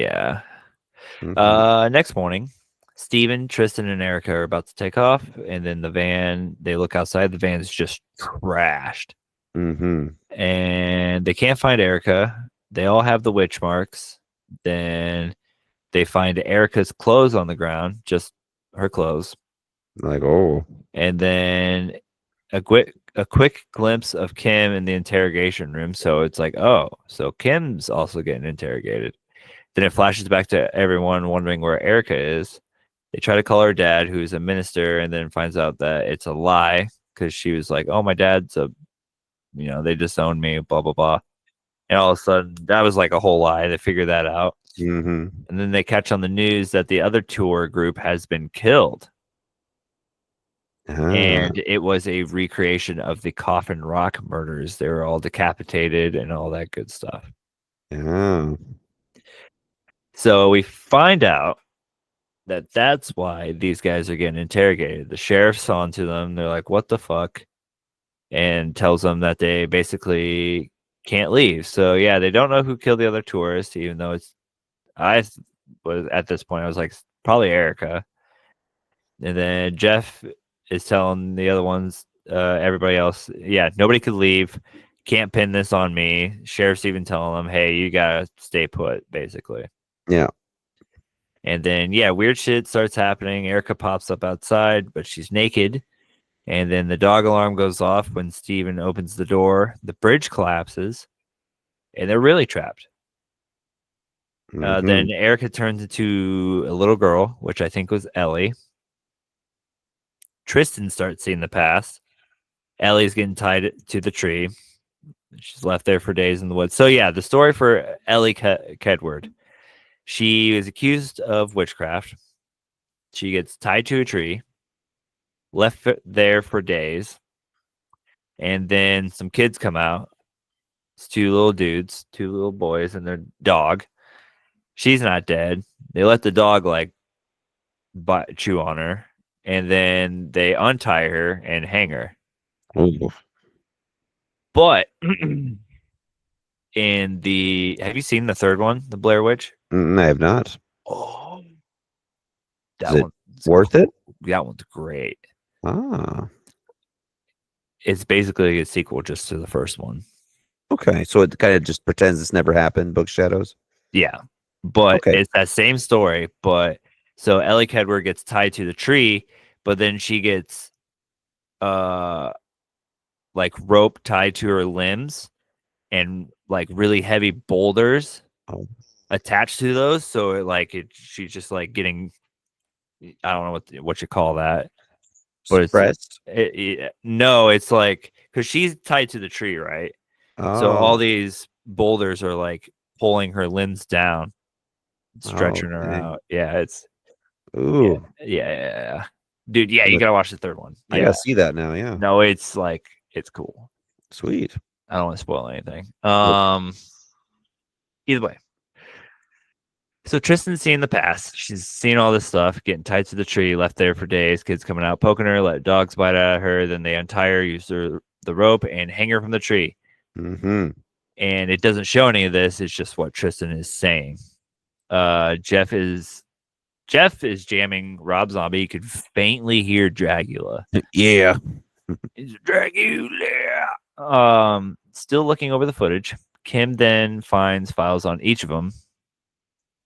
next morning, Steven, Tristan, and Erica are about to take off. And then the van, they look outside, the van's just trashed. And they can't find Erica. They all have the witch marks. Then they find Erica's clothes on the ground, just her clothes. Like, oh. And then a quick glimpse of Kim in the interrogation room. So it's like, oh, so Kim's also getting interrogated. Then it flashes back to everyone wondering where Erica is. They try to call her dad, who's a minister, and then finds out that it's a lie because she was like, oh, my dad's they disowned me, blah, blah, blah. And all of a sudden, that was like a whole lie. They figure that out. And then they catch on the news that the other tour group has been killed. And it was a recreation of the Coffin Rock murders. They were all decapitated and all that good stuff. So we find out that that's why these guys are getting interrogated. The sheriff's on to them. They're like, what the fuck? And tells them that they basically can't leave. So they don't know who killed the other tourists, even though I was at this point, I was like, probably Erica. And then Jeff is telling the other ones, everybody else, nobody could leave. Can't pin this on me. Sheriff's even telling them, hey, you gotta stay put, basically. Yeah. And then, weird shit starts happening. Erica pops up outside, but she's naked. And then the dog alarm goes off when Steven opens the door. The bridge collapses, and they're really trapped. Then Erica turns into a little girl, which I think was Ellie. Tristan starts seeing the past. Ellie's getting tied to the tree. She's left there for days in the woods. So the story for Ellie Kedward. She is accused of witchcraft. She gets tied to a tree, left there for days, and then some kids come out. It's two little dudes, two little boys, and their dog. She's not dead. They let the dog chew on her. And then they untie her and hang her. But have you seen the third one, the Blair Witch? I have not. Oh, that one's worth it. That one's great. it's basically a sequel just to the first one. Okay, so it kind of just pretends this never happened. Book Shadows. Yeah, but Okay. it's that same story. But so Ellie Kedward gets tied to the tree, but then she gets like rope tied to her limbs and like really heavy boulders Oh, attached to those. So she's just like getting, I don't know what you call that, but suppressed. no, it's like because she's tied to the tree, right? So all Oh, these boulders are like pulling her limbs down, oh, stretching her dang. out. Yeah, it's Ooh, yeah. Dude, yeah, you but gotta watch the third one. I Yeah, gotta see that now. Yeah, no, it's like it's cool. sweet. I don't want to spoil anything. Nope. Either way. So Tristan's seen the past. She's seen all this stuff, getting tied to the tree, left there for days, kids coming out, poking her, let dogs bite at her. Then they untie her, use the rope, and hang her from the tree. Mm-hmm. And it doesn't show any of this. It's just what Tristan is saying. Jeff is jamming Rob Zombie. You could faintly hear Dragula. Yeah. It's Dragula. Still looking over the footage. Kim then finds files on each of them.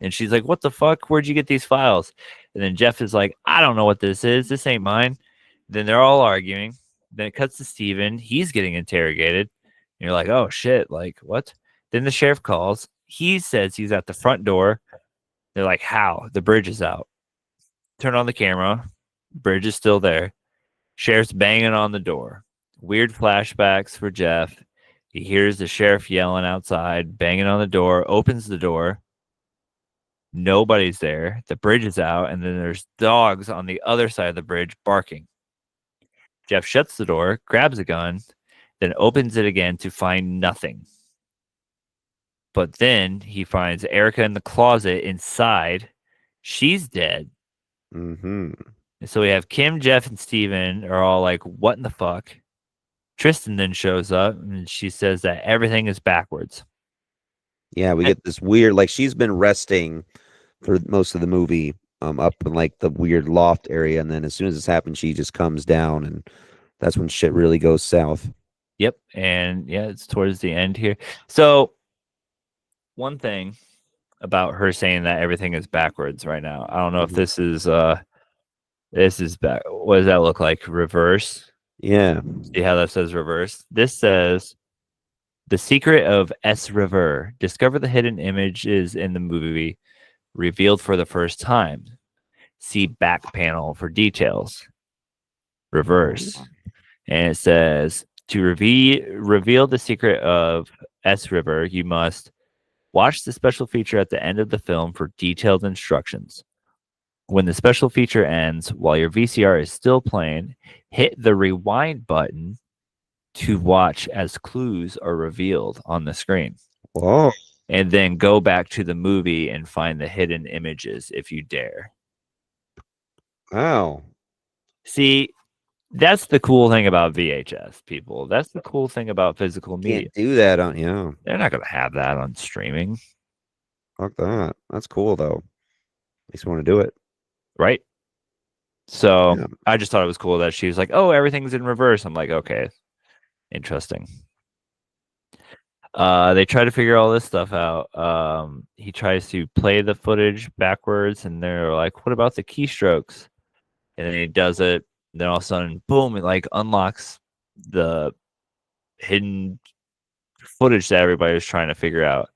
And she's like, what the fuck? Where'd you get these files? And then Jeff is like, I don't know what this is. This ain't mine. Then they're all arguing. Then it cuts to Steven. He's getting interrogated. And you're like, oh shit. Like, what? Then the sheriff calls. He says he's at the front door. They're like, how? The bridge is out. Turn on the camera. Bridge is still there. Sheriff's banging on the door. Weird flashbacks for Jeff. He hears the sheriff yelling outside, banging on the door, opens the door. Nobody's there. The bridge is out, and then there's dogs on the other side of the bridge barking. Jeff shuts the door, grabs a gun, then opens it again to find nothing. But then he finds Erica in the closet inside. She's dead. Mm-hmm. And so we have Kim, Jeff, and Steven are all like, what in the fuck? Tristan then shows up, and she says that everything is backwards. Yeah, we get this weird, like she's been resting for most of the movie, up in like the weird loft area, and then as soon as this happens, she just comes down, and that's when shit really goes south. Yep. And yeah, it's towards the end here. So one thing about her saying that everything is backwards right now. I don't know if Mhm. this is back. What does that look like? Reverse. Yeah. See how that says reverse? This says the secret of S Rever. Discover the hidden images in the movie revealed for the first time. See back panel for details. Reverse. And it says to reveal the secret of S River, you must watch the special feature at the end of the film for detailed instructions. When the special feature ends, while your VCR is still playing, hit the rewind button to watch as clues are revealed on the screen. Whoa. And then go back to the movie and find the hidden images if you dare. Wow. See, that's the cool thing about VHS, people. That's the cool thing about physical media. Can't do that on, yeah. They're not going to have that on streaming, Fuck that. That's cool though. Makes me want to do it. right? So Yeah. I just thought it was cool that she was like, oh, everything's in reverse. I'm like, okay, interesting. They try to figure all this stuff out. He tries to play the footage backwards, and they're like, what about the keystrokes? And then he does it. Then all of a sudden, boom, it like unlocks the hidden footage that everybody was trying to figure out.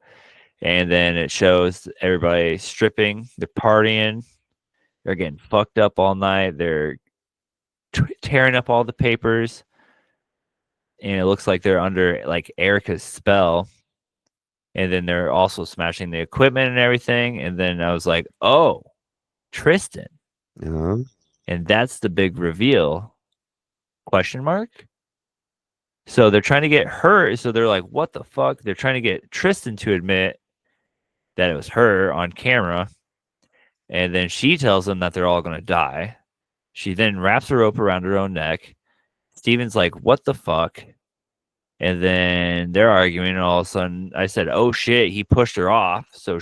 And then it shows everybody stripping, they're partying, they're getting fucked up all night, they're tearing up all the papers, and it looks like they're under like Erica's spell. And then they're also smashing the equipment and everything. And then I was like, oh, Tristan. Yeah. And that's the big reveal. Question mark? So they're trying to get her. So they're like, what the fuck? They're trying to get Tristan to admit that it was her on camera. And then she tells them that they're all going to die. She then wraps a rope around her own neck. Steven's like, what the fuck? And then they're arguing. And all of a sudden I said, oh shit, he pushed her off. So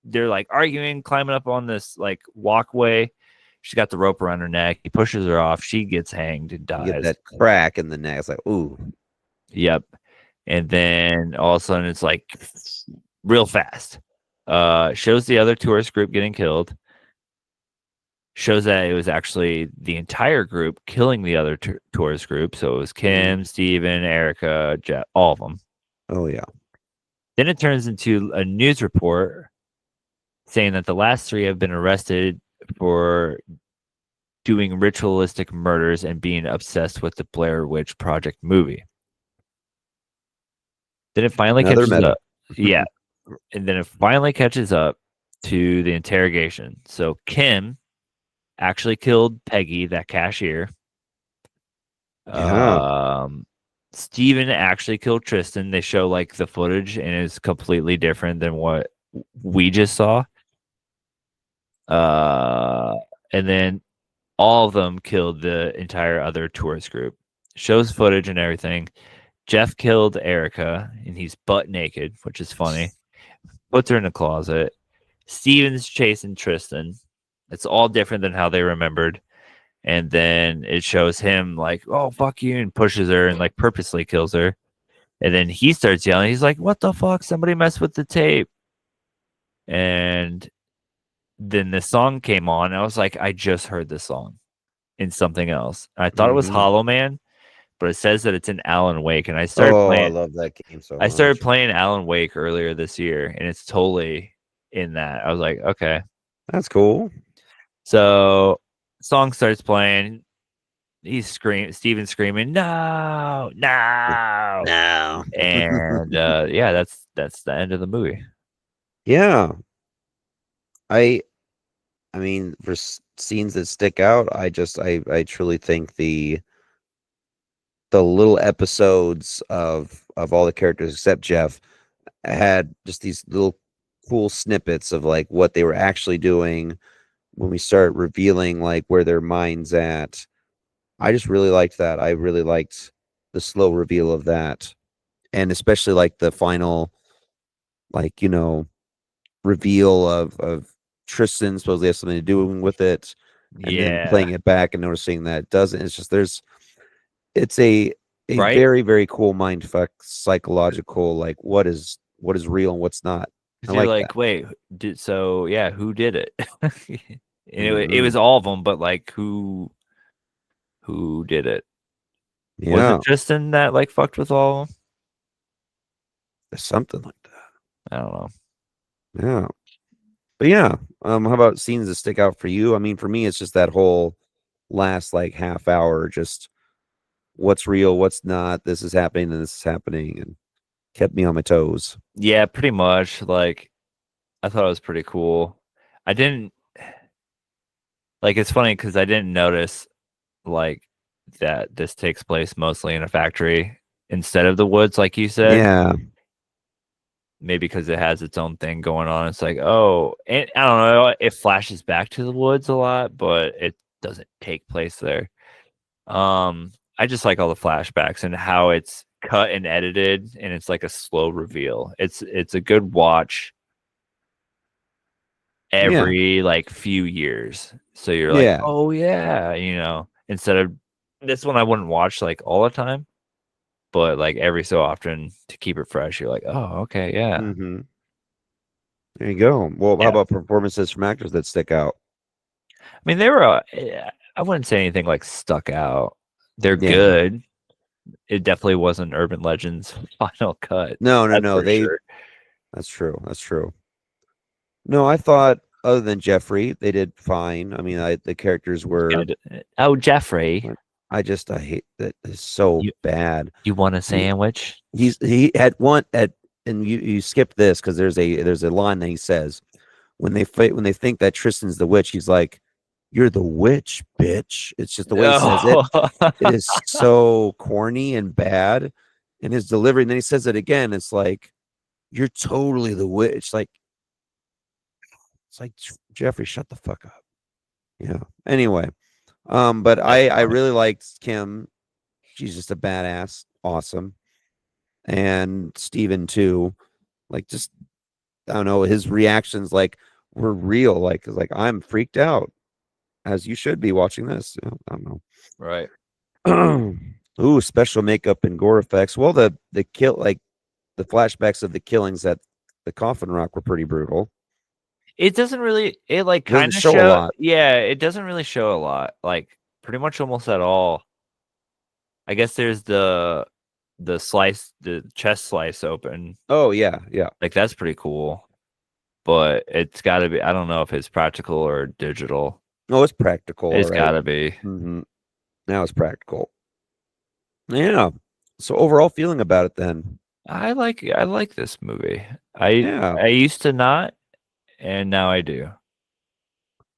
they're like arguing, climbing up on this like walkway. She's got the rope around her neck. He pushes her off. She gets hanged and You get dies. that crack in the neck. It's like, ooh. Yep. And then all of a sudden it's like real fast. Shows the other tourist group getting killed. Shows that it was actually the entire group killing the other tourist group. So it was Kim, Steven, Erica, Jeff, all of them. Oh, yeah. Then it turns into a news report saying that the last 3 have been arrested for doing ritualistic murders and being obsessed with the Blair Witch Project movie. Then it finally Another catches meta. up. Yeah. And then it finally catches up to the interrogation. So Kim actually killed Peggy, that cashier. Yeah. Steven actually killed Tristan. They show like the footage and it's completely different than what we just saw. And then all of them killed the entire other tourist group. Shows footage and everything. Jeff killed Erica and he's butt naked, which is funny. Puts her in a closet. Steven's chasing Tristan. It's all different than how they remembered. And then it shows him like, oh, fuck you, and pushes her and like purposely kills her. And then he starts yelling. He's like, what the fuck? Somebody messed with the tape. And then the song came on. I was like, I just heard this song in something else. And I thought it was Hollow Man, but it says that it's in Alan Wake. And I started playing. I love that game so much. I started playing Alan Wake earlier this year, and it's totally in that. I was like, okay. That's cool. So song starts playing. He's Steven's screaming, no. No. And yeah, that's the end of the movie. Yeah. I mean, for scenes that stick out, I truly think the little episodes of all the characters except Jeff had just these little cool snippets of like what they were actually doing when we start revealing like where their mind's at. I just really liked that. I really liked the slow reveal of that. And especially like the final, like, reveal of Tristan supposedly has something to do with it. And then playing it back and noticing that it doesn't. It's just it's a Right? very, very cool mindfuck psychological, like what is real and what's not. I You're like like, that. wait, who did it? It was all of them, but like who did it? Was Yeah, it Tristan that like fucked with all of them? something like that. I don't know. Yeah. But yeah, how about scenes that stick out for you? I mean, for me, it's just that whole last like half hour, just what's real, what's not, this is happening and this is happening, and kept me on my toes. Yeah, pretty much. Like, I thought it was pretty cool. I didn't like. It's funny because I didn't notice like that this takes place mostly in a factory instead of the woods, like you said. Yeah. Maybe because it has its own thing going on. It's like, oh, and I don't know. It flashes back to the woods a lot, but it doesn't take place there. I just like all the flashbacks and how it's cut and edited, and it's like a slow reveal. It's a good watch every like few years. So you're like, oh yeah, instead of this one I wouldn't watch like all the time, but like every so often to keep it fresh, you're like, oh, okay, yeah. Mm-hmm. There you go. Well, how about performances from actors that stick out? I mean, they were, I wouldn't say anything like stuck out. They're good. It definitely wasn't Urban Legends final cut. No. That's true. That's true. No, I thought other than Jeffrey, they did fine. I mean, the characters were. Oh, Jeffrey. I hate that. It's so bad. You want a sandwich? He had one and you skip this because there's a line that he says when they think that Tristan's the witch. He's like, "You're the witch, bitch." It's just the way he says it. It is so corny and bad in his delivery. And then he says it again. It's like, "You're totally the witch." It's like Jeffrey, shut the fuck up. Yeah. Anyway, but I really liked Kim. She's just a badass, awesome, and Steven too. Like, just I don't know, his reactions like were real. Like I'm freaked out. as you should be watching this. I don't Right. know. Ooh, special makeup and gore effects. Well, the flashbacks of the killings at the Coffin Rock were pretty brutal. It doesn't really. It like Doesn't kind of show a lot. Yeah, it doesn't really show a lot. Like pretty much almost at all. I guess there's the chest slice open. Oh yeah, yeah. Like that's pretty cool. But it's got to be. I don't know if it's practical or digital. No, it's practical. It's all right. got to be. Mm-hmm. Now it's practical. Yeah. So overall feeling about it then. I like this movie. Yeah. I used to not, and now I do.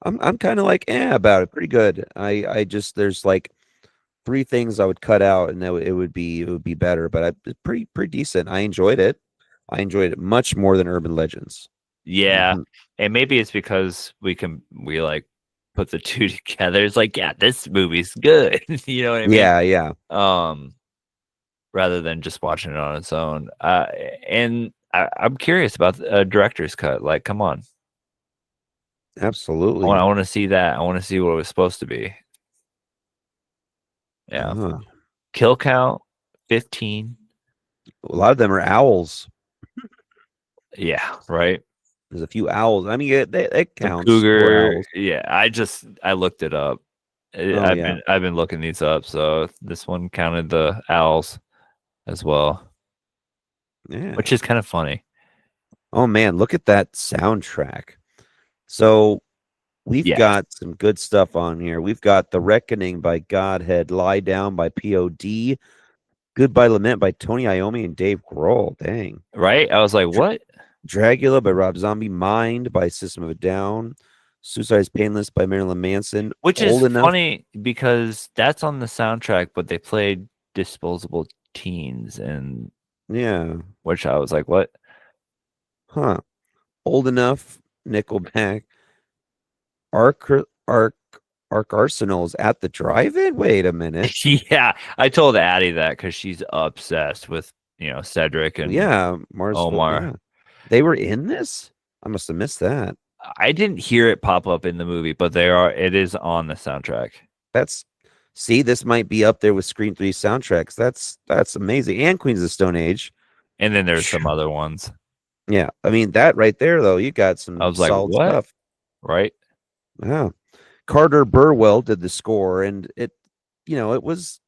I'm kind of like about it. Pretty good. I just there's like 3 things I would cut out and it would be better, but it's pretty decent. I enjoyed it. I enjoyed it much more than Urban Legends. Yeah, Mhm. and maybe it's because we like put the two together. It's like, yeah, this movie's good. You know what I mean? Yeah. Rather than just watching it on its own. And I'm curious about a director's cut. Like, come on, Absolutely. I want to see that. I want to see what it was supposed to be. Yeah. Uh-huh. Kill count 15. A lot of them are owls. Yeah, right. There's a few owls. I mean, it counts. Cougar. Owls. Yeah, I looked it up. Oh, I've been looking these up, so this one counted the owls as well, Yeah. which is kind of funny. Oh man, look at that soundtrack. So we've got some good stuff on here. We've got The Reckoning by Godhead, Lie Down by POD, Goodbye Lament by Tony Iommi and Dave Grohl. Dang. Right? I was like, what? Dragula by Rob Zombie, Mind by System of a Down, Suicide is Painless by Marilyn Manson. Which is funny because that's on the soundtrack, but they played Disposable Teens, and which I was like, what? Huh. Old Enough, Nickelback, Arc Arsenal's at the drive-in. Wait a minute. Yeah, I told Addie that because she's obsessed with Cedric and Mars Omar. Yeah. They were in this. I must have missed that. I didn't hear it pop up in the movie, but it is on the soundtrack. This might be up there with Scream 3 soundtracks. That's amazing. And Queens of the Stone Age. And then there's some other ones. Yeah. I mean, that right there, though, you got some I was like, solid what? stuff. Right? Yeah. Carter Burwell did the score, and it was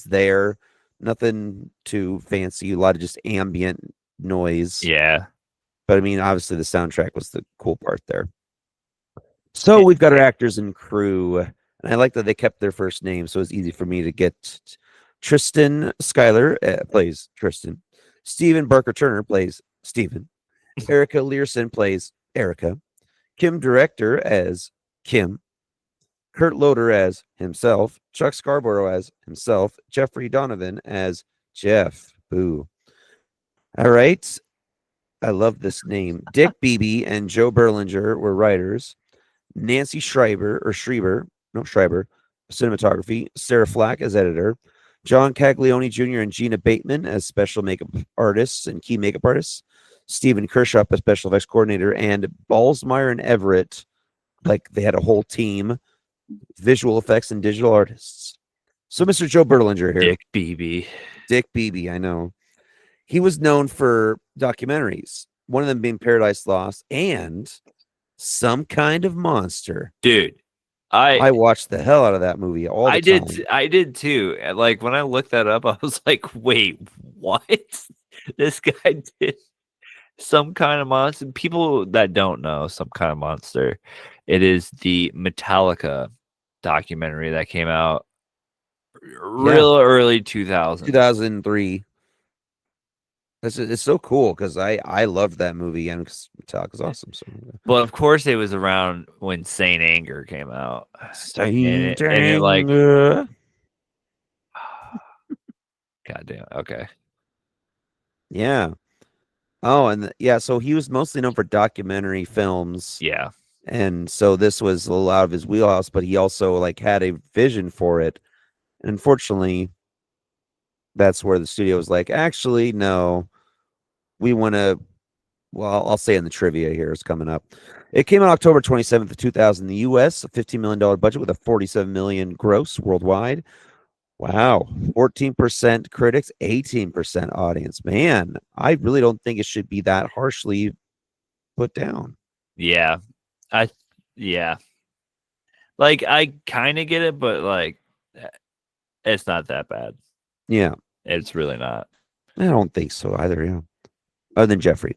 there. Nothing too fancy, a lot of just ambient noise. Yeah. But I mean, obviously the soundtrack was the cool part there. So we've got our actors and crew, and I like that they kept their first name, so it's easy for me to get. Tristan Schuyler plays Tristan. Stephen Barker Turner plays Stephen. Erica Learson plays Erica. Kim Director as Kim. Kurt Loder as himself. Chuck Scarborough as himself. Jeffrey Donovan as Jeff. Boo. All right. I love this name. Dick Beebe and Joe Berlinger were writers. Nancy Schreiber, cinematography. Sarah Flack as editor. John Caglione Jr. and Gina Bateman as special makeup artists and key makeup artists. Stephen Kirshop as special effects coordinator. And Ballsmeyer and Everett, like they had a whole team, visual effects and digital artists. So Mr. Joe Berlinger here. Dick Beebe, I know. He was known for documentaries, one of them being Paradise Lost and Some Kind of Monster. Dude, I watched the hell out of that movie all the time. I did too. Like when I looked that up, I was like, wait, what? This guy did Some Kind of Monster. People that don't know Some Kind of Monster, it is the Metallica documentary that came out real early 2003. It's so cool because I loved that movie and Metallica's awesome. So, well, of course, it was around when Saint Anger came out. Saint Anger. Like, goddamn. Okay. Yeah. Oh, and so he was mostly known for documentary films. Yeah. And so this was a little out of his wheelhouse, but he also like had a vision for it. And unfortunately, that's where the studio was like, actually, no, we want to well, I'll say in the trivia here is coming up. It came out October 27th of 2000 in the US, a $15 million budget with a 47 million gross worldwide. Wow. 14% critics, 18% audience. Man, I really don't think it should be that harshly put down. Yeah. Yeah. Like, I kind of get it, but like, it's not that bad. Yeah. It's really not. I don't think so either, yeah. Other than Jeffrey.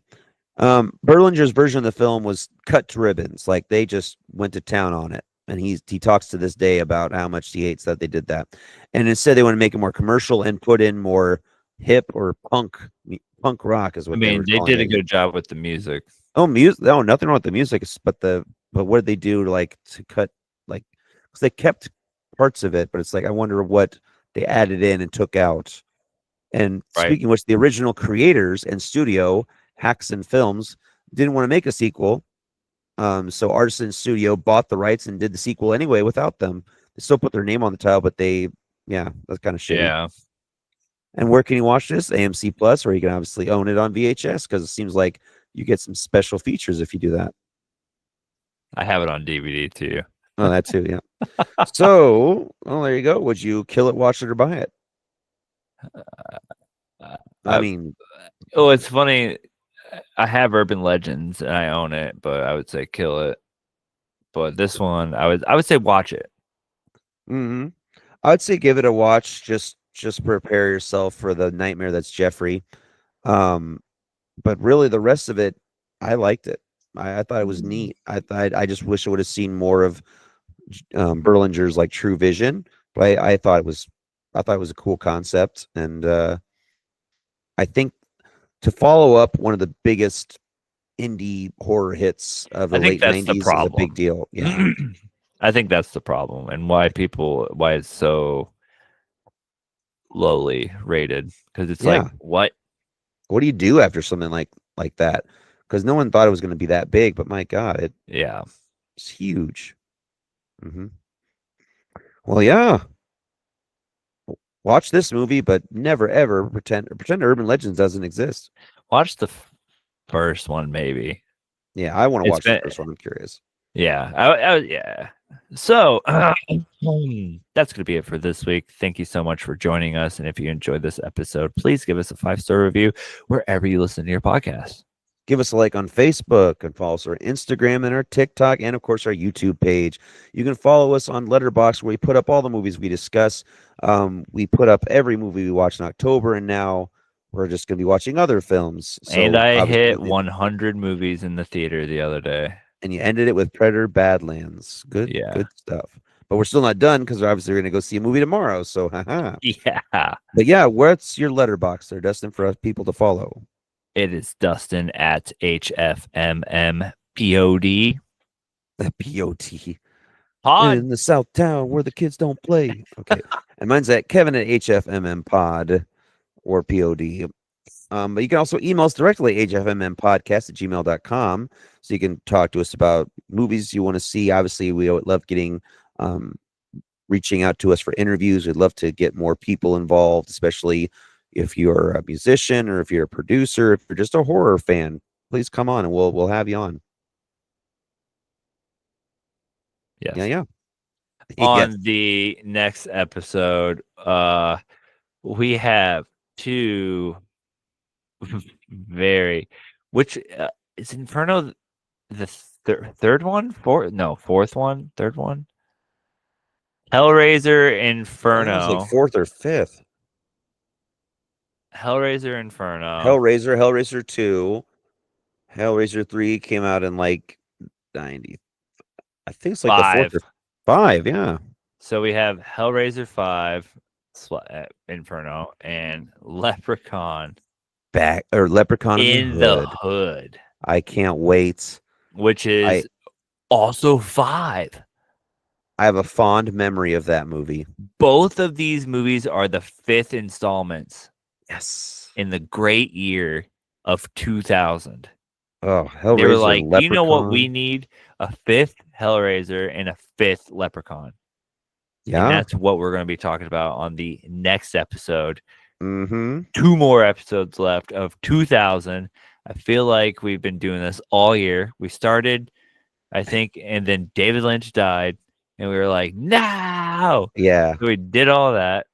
Berlinger's version of the film was cut to ribbons. Like they just went to town on it. And he talks to this day about how much he hates that they did that. And instead they want to make it more commercial and put in more hip or punk rock is what I mean, they calling did a it. good job with the music. Oh, music. No, nothing wrong with the music, but what did they do to like to cut like because they kept parts of it, but it's like I wonder what they added in and took out. And Right. speaking of which, the original creators and studio, Haxon Films, didn't want to make a sequel. So Artisan Studio bought the rights and did the sequel anyway without them. They still put their name on the title, but that's kind of shitty. Yeah. And where can you watch this? AMC Plus, or you can obviously own it on VHS because it seems like you get some special features if you do that. I have it on DVD too. Oh, that too, yeah. So, well, there you go. Would you kill it, watch it, or buy it? I mean, oh, it's funny. I have Urban Legends and I own it, but I would say kill it. But this one, I would say watch it. I would say give it a watch. Just prepare yourself for the nightmare that's Jeffrey. But really, the rest of it, I liked it. I thought it was neat. I just wish I would have seen more of Berlinger's like true vision. But I thought it was a cool concept, and I think to follow up one of the biggest indie horror hits of the late 90s is a big deal. Yeah. I think that's the problem, and why it's so lowly rated, because it's like, what do you do after something like that? Because no one thought it was going to be that big, but my God, it's huge. Well, yeah. Watch this movie, but never ever pretend Urban Legends doesn't exist. Watch the first one, maybe. Yeah, I want to watch the first one. I'm curious. Yeah, yeah. So that's going to be it for this week. Thank you so much for joining us. And if you enjoyed this episode, please give us a 5-star review wherever you listen to your podcast. Give us a like on Facebook and follow us on Instagram and our TikTok and, of course, our YouTube page. You can follow us on Letterboxd, where we put up all the movies we discuss. We put up every movie we watched in October, and now we're just going to be watching other films. So and I hit 100 movies in the theater the other day. And you ended it with Predator Badlands. Good stuff. But we're still not done because we're obviously going to go see a movie tomorrow. So, haha. Yeah. But yeah, what's your Letterboxd there, Dustin, for us people to follow? It is Dustin at HFMMPOD. The POT. Pod. In the South Town where the kids don't play. Okay. And mine's at Kevin at HFMMPod or POD. But you can also email us directly at hfmmpodcast@gmail.com. So you can talk to us about movies you want to see. Obviously, we would love getting reaching out to us for interviews. We'd love to get more people involved, especially if you're a musician or if you're a producer, if you're just a horror fan. Please come on and we'll have you on. Yes. Yeah. On the next episode, we have two which is Inferno the third one? Fourth one? Third one? Hellraiser Inferno. It was like fourth or fifth. Hellraiser Inferno. Hellraiser 2. Hellraiser 3 came out in like 90. I think it's like the fourth or 5, yeah. So we have Hellraiser 5, Inferno, and Leprechaun. Leprechaun in the Hood. I can't wait. Which is also 5. I have a fond memory of that movie. Both of these movies are the 5th installments. Yes. In the great year of 2000. Oh, Hellraiser. They were like, Leprechaun. You know what we need? A 5th Hellraiser and a 5th Leprechaun. Yeah. And that's what we're going to be talking about on the next episode. 2 more episodes left of 2000. I feel like we've been doing this all year. We started, I think, and then David Lynch died, and we were like, no. Yeah. So we did all that.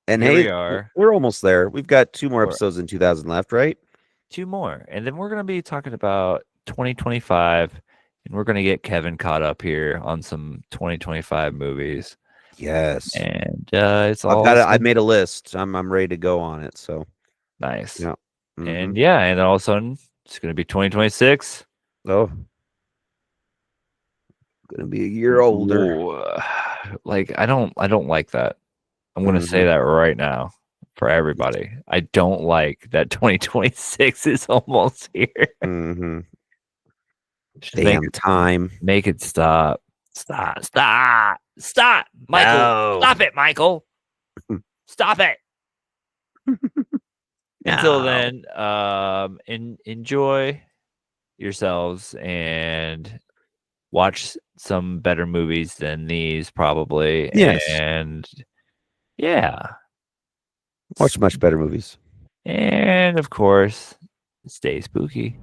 And Here hey, we are. we're almost there. We've got 2 more We're- episodes in 2000 left, right? 2 more, and then we're gonna be talking about 2025, and we're gonna get Kevin caught up here on some 2025 movies, Yes. and it's all I've made a list. I'm ready to go on it. So nice. yeah. And yeah, and then all of a sudden it's gonna be 2026. Oh, gonna be a year older. Ooh, like I don't like that. I'm gonna say that right now for everybody. I don't like that 2026 is almost here. Mm-hmm. Just Damn time. make it stop. Stop, Michael. No. Stop it, Michael. Stop it. Until No. then, enjoy yourselves and watch some better movies than these, probably. Yes. And yeah. Watch much better movies. And of course, stay spooky.